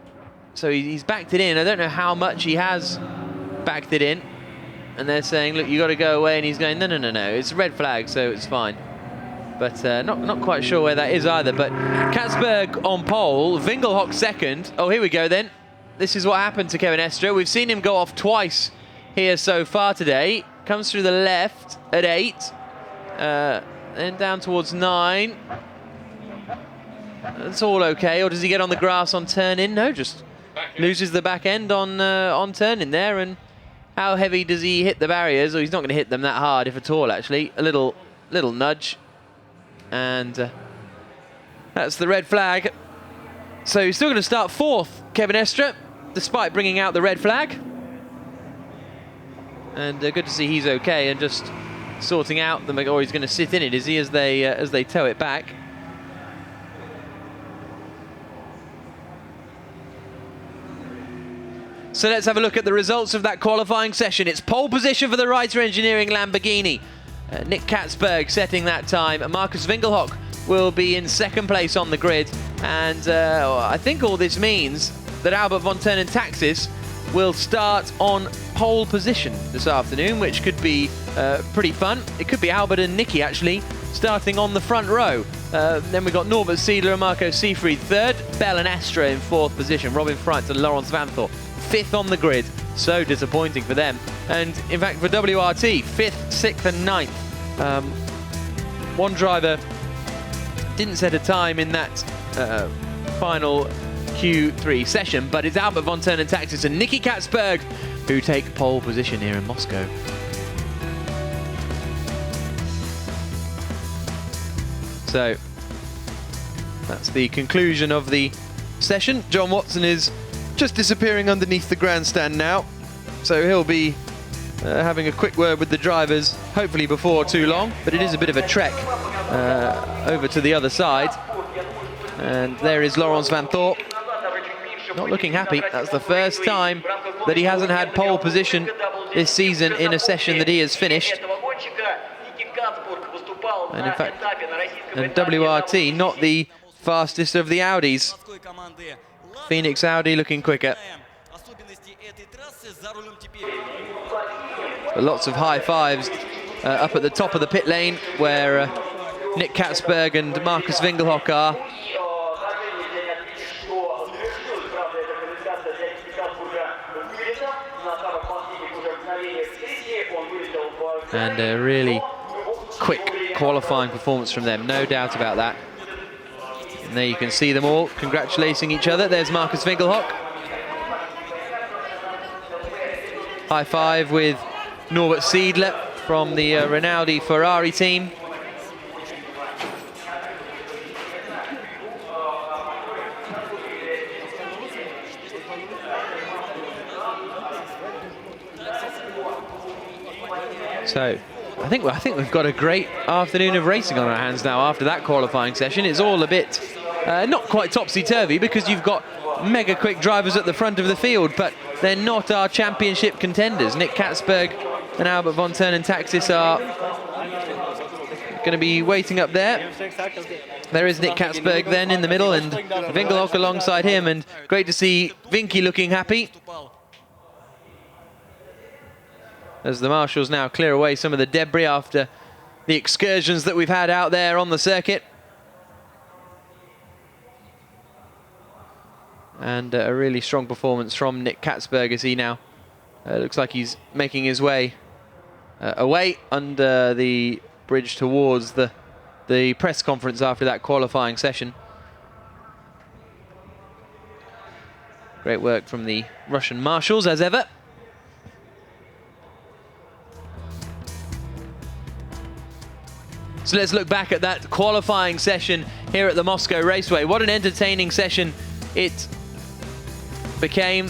So he's backed it in. I don't know how much he has backed it in. And they're saying, look, you got to go away. And he's going, no. It's a red flag, so it's fine. But not quite sure where that is either. But Catsburg on pole, Winkelhock second. Oh, here we go then. This is what happened to Kevin Estre. We've seen him go off twice here so far today. Comes through the left at 8. Then down towards 9. That's all okay. Or does he get on the grass on turn in? No, just loses the back end on turn in there. And how heavy does he hit the barriers? Or he's not going to hit them that hard, if at all, actually. A little nudge. And That's the red flag. So he's still going to start 4th, Kevin Estre, despite bringing out the red flag. And good to see he's okay and just sorting out the, or he's going to sit in it, is he, as they tow it back. So let's have a look at the results of that qualifying session. It's pole position for the Reiter Engineering Lamborghini. Nick Catsburg setting that time. Marcus Winkelhock will be in 2nd place on the grid. And I think all this means that Albert von Turnen Taxis will start on pole position this afternoon, which could be pretty fun. It could be Albert and Nicky actually starting on the front row. Then we've got Norbert Siedler and Marco Seefried 3rd, Bell and Estre in 4th position, Robin Freitz and Laurens Vanthoor 5th on the grid. So disappointing for them. And in fact for WRT, 5th, 6th and 9th. One driver didn't set a time in that final Q3 session, but it's Albert von Turnen Taxis and Nicky Catsburg who take pole position here in Moscow. So that's the conclusion of the session. John Watson is just disappearing underneath the grandstand now, so he'll be having a quick word with the drivers, hopefully before too long, but it is a bit of a trek over to the other side. And there is Laurens Vanthoor, not looking happy. That's the first time that he hasn't had pole position this season in a session that he has finished. And in fact, and WRT, not the fastest of the Audis. Phoenix Audi looking quicker. But lots of high fives up at the top of the pit lane where Nick Catsburg and Marcus Winkelhock are. And a really quick qualifying performance from them, no doubt about that. And there you can see them all congratulating each other. There's Marcus Winkelhock. High five with Norbert Siedler from the Rinaldi Ferrari team. So I think we've got a great afternoon of racing on our hands now after that qualifying session. It's all a bit not quite topsy-turvy because you've got mega quick drivers at the front of the field, but they're not our championship contenders. Nick Catsburg and Albert von Turnen Taxis are going to be waiting up there. There is Nick Catsburg then in the middle and Winkelhock alongside him, and great to see Vinky looking happy. As the marshals now clear away some of the debris after the excursions that we've had out there on the circuit. And a really strong performance from Nick Catsburg as he now looks like he's making his way away under the bridge towards the press conference after that qualifying session. Great work from the Russian marshals as ever. So let's look back at that qualifying session here at the Moscow Raceway. What an entertaining session it became.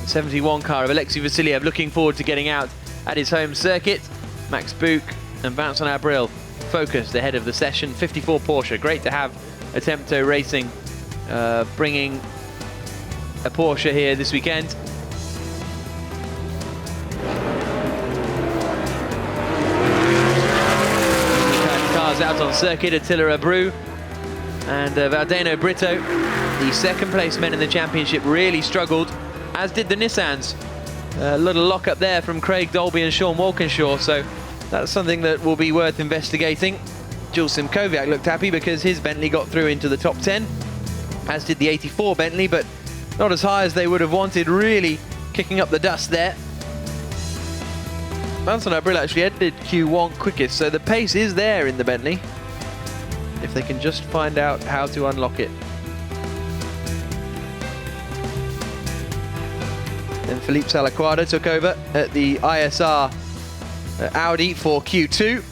The 71 car of Alexei Vasiliev looking forward to getting out at his home circuit. Max Buch and Vincent Abril focused ahead of the session. 54 Porsche, great to have Attempto Racing bringing a Porsche here this weekend. Out on circuit, Attila Abreu and Valdeno Brito, the second place men in the championship, really struggled, as did the Nissans. A little lock up there from Craig Dolby and Sean Walkinshaw, so that's something that will be worth investigating. Jules Simkowiak looked happy because his Bentley got through into the top 10, as did the 84 Bentley, but not as high as they would have wanted, really kicking up the dust there. Vincent Abril actually ended Q1 quickest, so the pace is there in the Bentley, if they can just find out how to unlock it. Then Philippe Salaquada took over at the ISR Audi for Q2.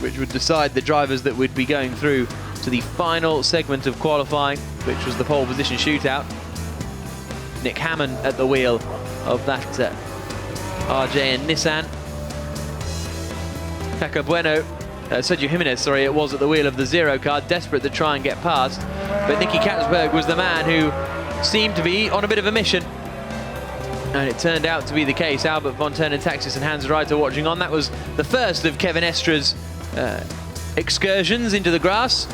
which would decide the drivers that would be going through to the final segment of qualifying, which was the pole position shootout. Nick Hammond at the wheel of that RJ and Nissan. Sergio Jimenez, sorry, it was at the wheel of the Zero car, desperate to try and get past. But Nicky Catsburg was the man who seemed to be on a bit of a mission. And it turned out to be the case. Albert von Taxis and Hans Reiter watching on. That was the first of Kevin Estra's excursions into the grass.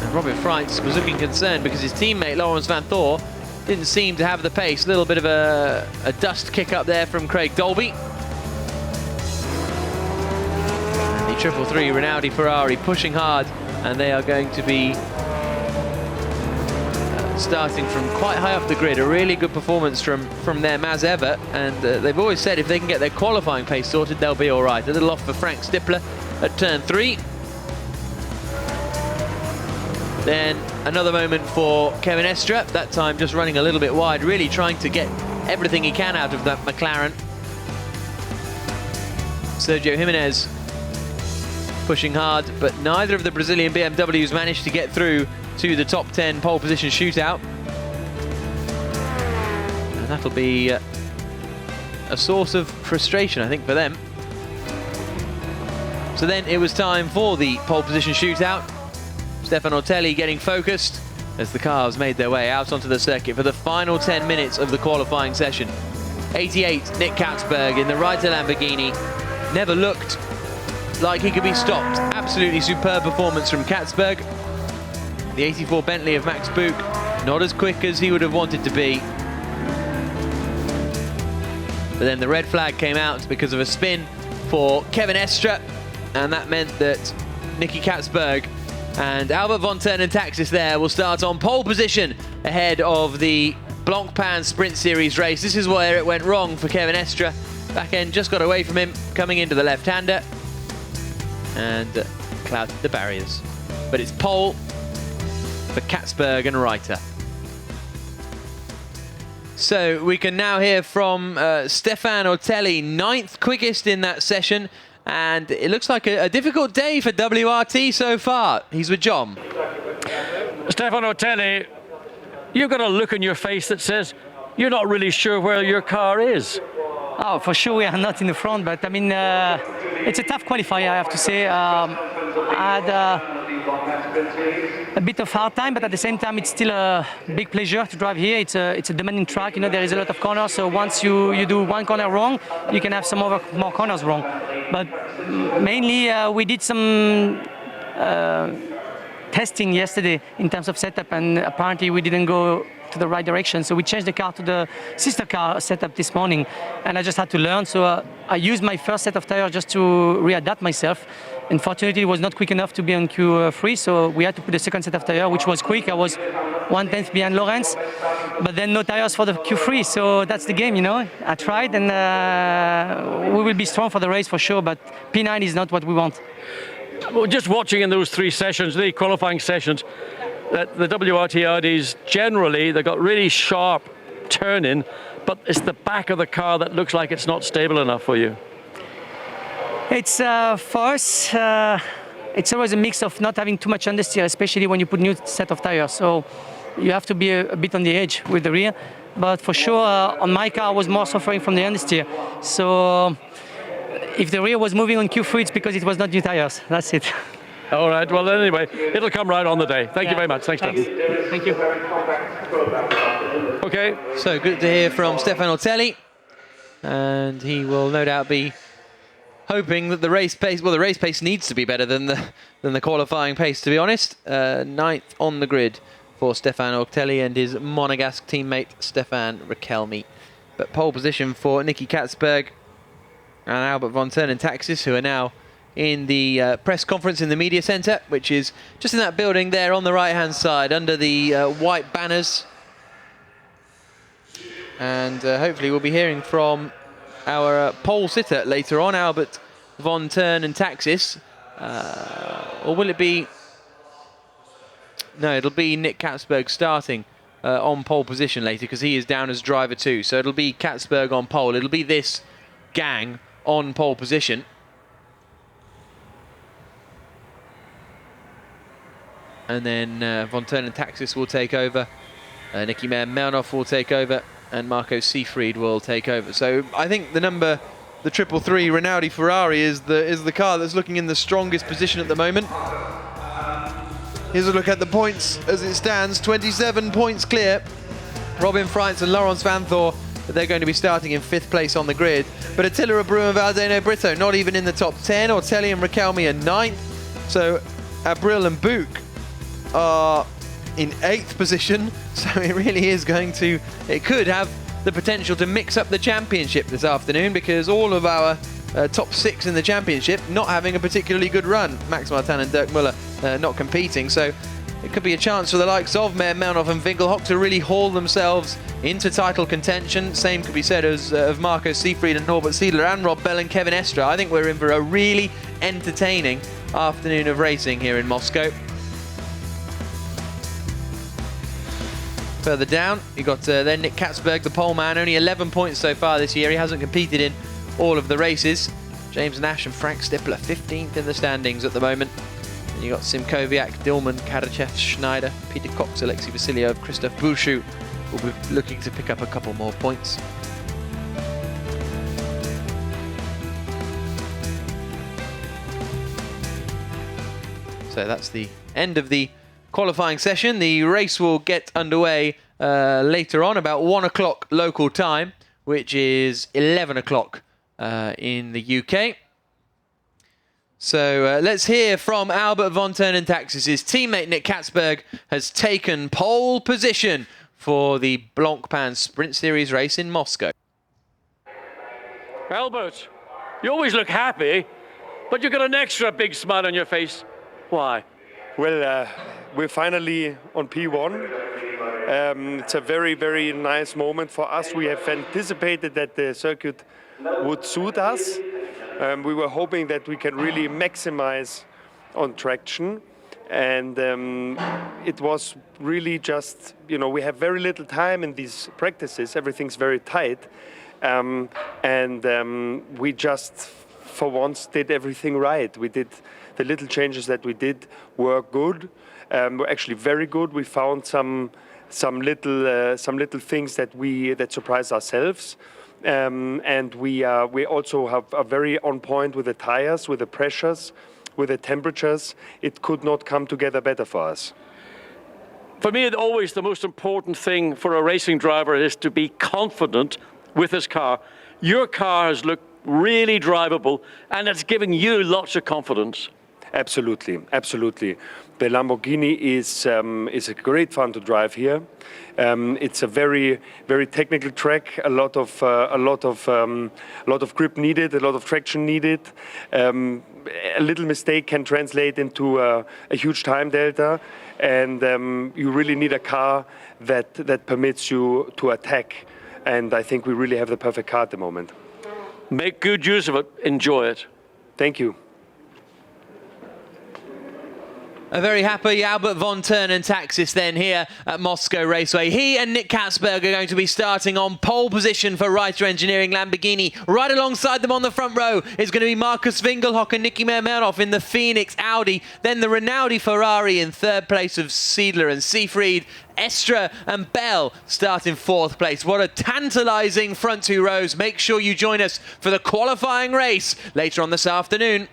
And Robin Freitz was looking concerned because his teammate Laurens van Thor didn't seem to have the pace. A little bit of a dust kick up there from Craig Dolby. And the 333 Rinaldi Ferrari pushing hard, and they are going to be starting from quite high up the grid. A really good performance from their Maz Evert, and they've always said if they can get their qualifying pace sorted, they'll be all right. A little off for Frank Stippler at turn 3. Then another moment for Kevin Estra, that time just running a little bit wide, really trying to get everything he can out of that McLaren. Sergio Jimenez pushing hard, but neither of the Brazilian BMWs managed to get through to the top 10 pole position shootout. And that'll be a source of frustration, I think, for them. So then it was time for the pole position shootout. Stefano Telli getting focused as the cars made their way out onto the circuit for the final 10 minutes of the qualifying session. 88, Nick Catsburg in the Reiter Lamborghini. Never looked like he could be stopped. Absolutely superb performance from Catsburg. The 84 Bentley of Max Buch, not as quick as he would have wanted to be. But then the red flag came out because of a spin for Kevin Estra, and that meant that Nicky Catsburg and Albert von Taxis there will start on pole position ahead of the Blancpain Sprint Series race. This is where it went wrong for Kevin Estra. Back end just got away from him, coming into the left-hander, and clouded the barriers. But it's pole for Catsburg and Reiter. So we can now hear from Stefano Telli, 9th quickest in that session, and it looks like a difficult day for WRT so far. He's with John. Stefano Telli, you've got a look on your face that says you're not really sure where your car is. Oh, for sure we are not in the front, but I mean, it's a tough qualifier, I have to say. I had a bit of hard time, but at the same time, it's still a big pleasure to drive here. It's a demanding track, you know, there is a lot of corners, so once you do one corner wrong, you can have some more corners wrong. But mainly, we did some testing yesterday in terms of setup, and apparently we didn't go to the right direction, so we changed the car to the sister car setup this morning, and I just had to learn. So I used my first set of tires just to readapt myself. Unfortunately, it was not quick enough to be on Q3, so we had to put the second set of tires, which was quick. I was 1/10 behind Lorenz, but then no tires for the Q3, so that's the game, you know. I tried, and we will be strong for the race for sure, but P9 is not what we want. Well, just watching in those 3 sessions, the qualifying sessions, that the WRT Audis generally, they've got really sharp turning, but it's the back of the car that looks like it's not stable enough for you. It's for us, it's always a mix of not having too much understeer, especially when you put new set of tires. So you have to be a bit on the edge with the rear. But for sure, on my car, I was more suffering from the understeer. So if the rear was moving on Q3, it's because it was not new tires. That's it. All right, well, anyway, it'll come right on the day. Thank you very much. Thanks, Stefan. Thank you. Okay. So good to hear from Stefano Telli, and he will no doubt be hoping that the race pace, well, the race pace needs to be better than the qualifying pace, to be honest. 9th on the grid for Stefano Telli and his Monegasque teammate Stefan Riquelme. But pole position for Nicky Catsburg and Albert von Taxis, who are now in the press conference in the media centre, which is just in that building there on the right-hand side under the white banners. And hopefully we'll be hearing from our pole sitter later on, Albert von Taxis. Or will it be... No, it'll be Nick Catsburg starting on pole position later, because he is down as driver too. So it'll be Catsburg on pole. It'll be this gang on pole position. And then Von Turn and Taxis will take over. Nicky Melnoff will take over. And Marco Seefried will take over. So I think the 333 Rinaldi Ferrari is the car that's looking in the strongest position at the moment. Here's a look at the points as it stands. 27 points clear. Robin Freitz and Laurens Vanthoor, they're going to be starting in 5th place on the grid. But Attila Abreu and Valdeno Brito not even in the top 10. Ortelli and Raquelme are 9th. So Abril and Buch are in 8th position. So it really is it could have the potential to mix up the championship this afternoon, because all of our top 6 in the championship not having a particularly good run. Max Martin and Dirk Muller not competing. So it could be a chance for the likes of Meyer Melnoff and Winkelhock to really haul themselves into title contention. Same could be said of Marco Seefried and Norbert Siedler and Rob Bell and Kevin Estre. I think we're in for a really entertaining afternoon of racing here in Moscow. Further down, you got then Nick Catsburg, the pole man, only 11 points so far this year. He hasn't competed in all of the races. James Nash and Frank Stippler, 15th in the standings at the moment. And you got Simkoviak, Dillman, Karachev, Schneider, Peter Cox, Alexei Vasilyov, Christoph Bouchou will be looking to pick up a couple more points. So that's the end of the qualifying session. The race will get underway later on, about 1 o'clock local time, which is 11 o'clock in the UK. So let's hear from Albert Von Turn and Taxis. His teammate Nick Catsburg has taken pole position for the Blancpain Sprint Series race in Moscow. Albert, you always look happy, but you've got an extra big smile on your face. Why? Well, we're finally on P1. It's a very, very nice moment for us. We have anticipated that the circuit would suit us. We were hoping that we can really maximize on traction. And it was really just, we have very little time in these practices. Everything's very tight. We just, for once, did everything right. We did the little changes that we did were good. Were actually very good. We found some little things that surprised ourselves. And we also are very on point with the tires, with the pressures, with the temperatures. It could not come together better for us. For me, always the most important thing for a racing driver is to be confident with his car. Your car has looked really drivable, and it's giving you lots of confidence. Absolutely, absolutely. The Lamborghini is a great fun to drive here. It's a very, very technical track. A lot of grip needed, a lot of traction needed. A little mistake can translate into a huge time delta, and you really need a car that permits you to attack. And I think we really have the perfect car at the moment. Make good use of it. Enjoy it. Thank you. A very happy Albert Von Turn and Taxis then here at Moscow Raceway. He and Nick Catsburg are going to be starting on pole position for Reiter Engineering Lamborghini. Right alongside them on the front row is going to be Markus Winkelhock and Nicky Melnoff in the Phoenix Audi. Then the Rinaldi Ferrari in 3rd place of Siedler and Seefried. Estre and Bell start in 4th place. What a tantalising front 2 rows. Make sure you join us for the qualifying race later on this afternoon.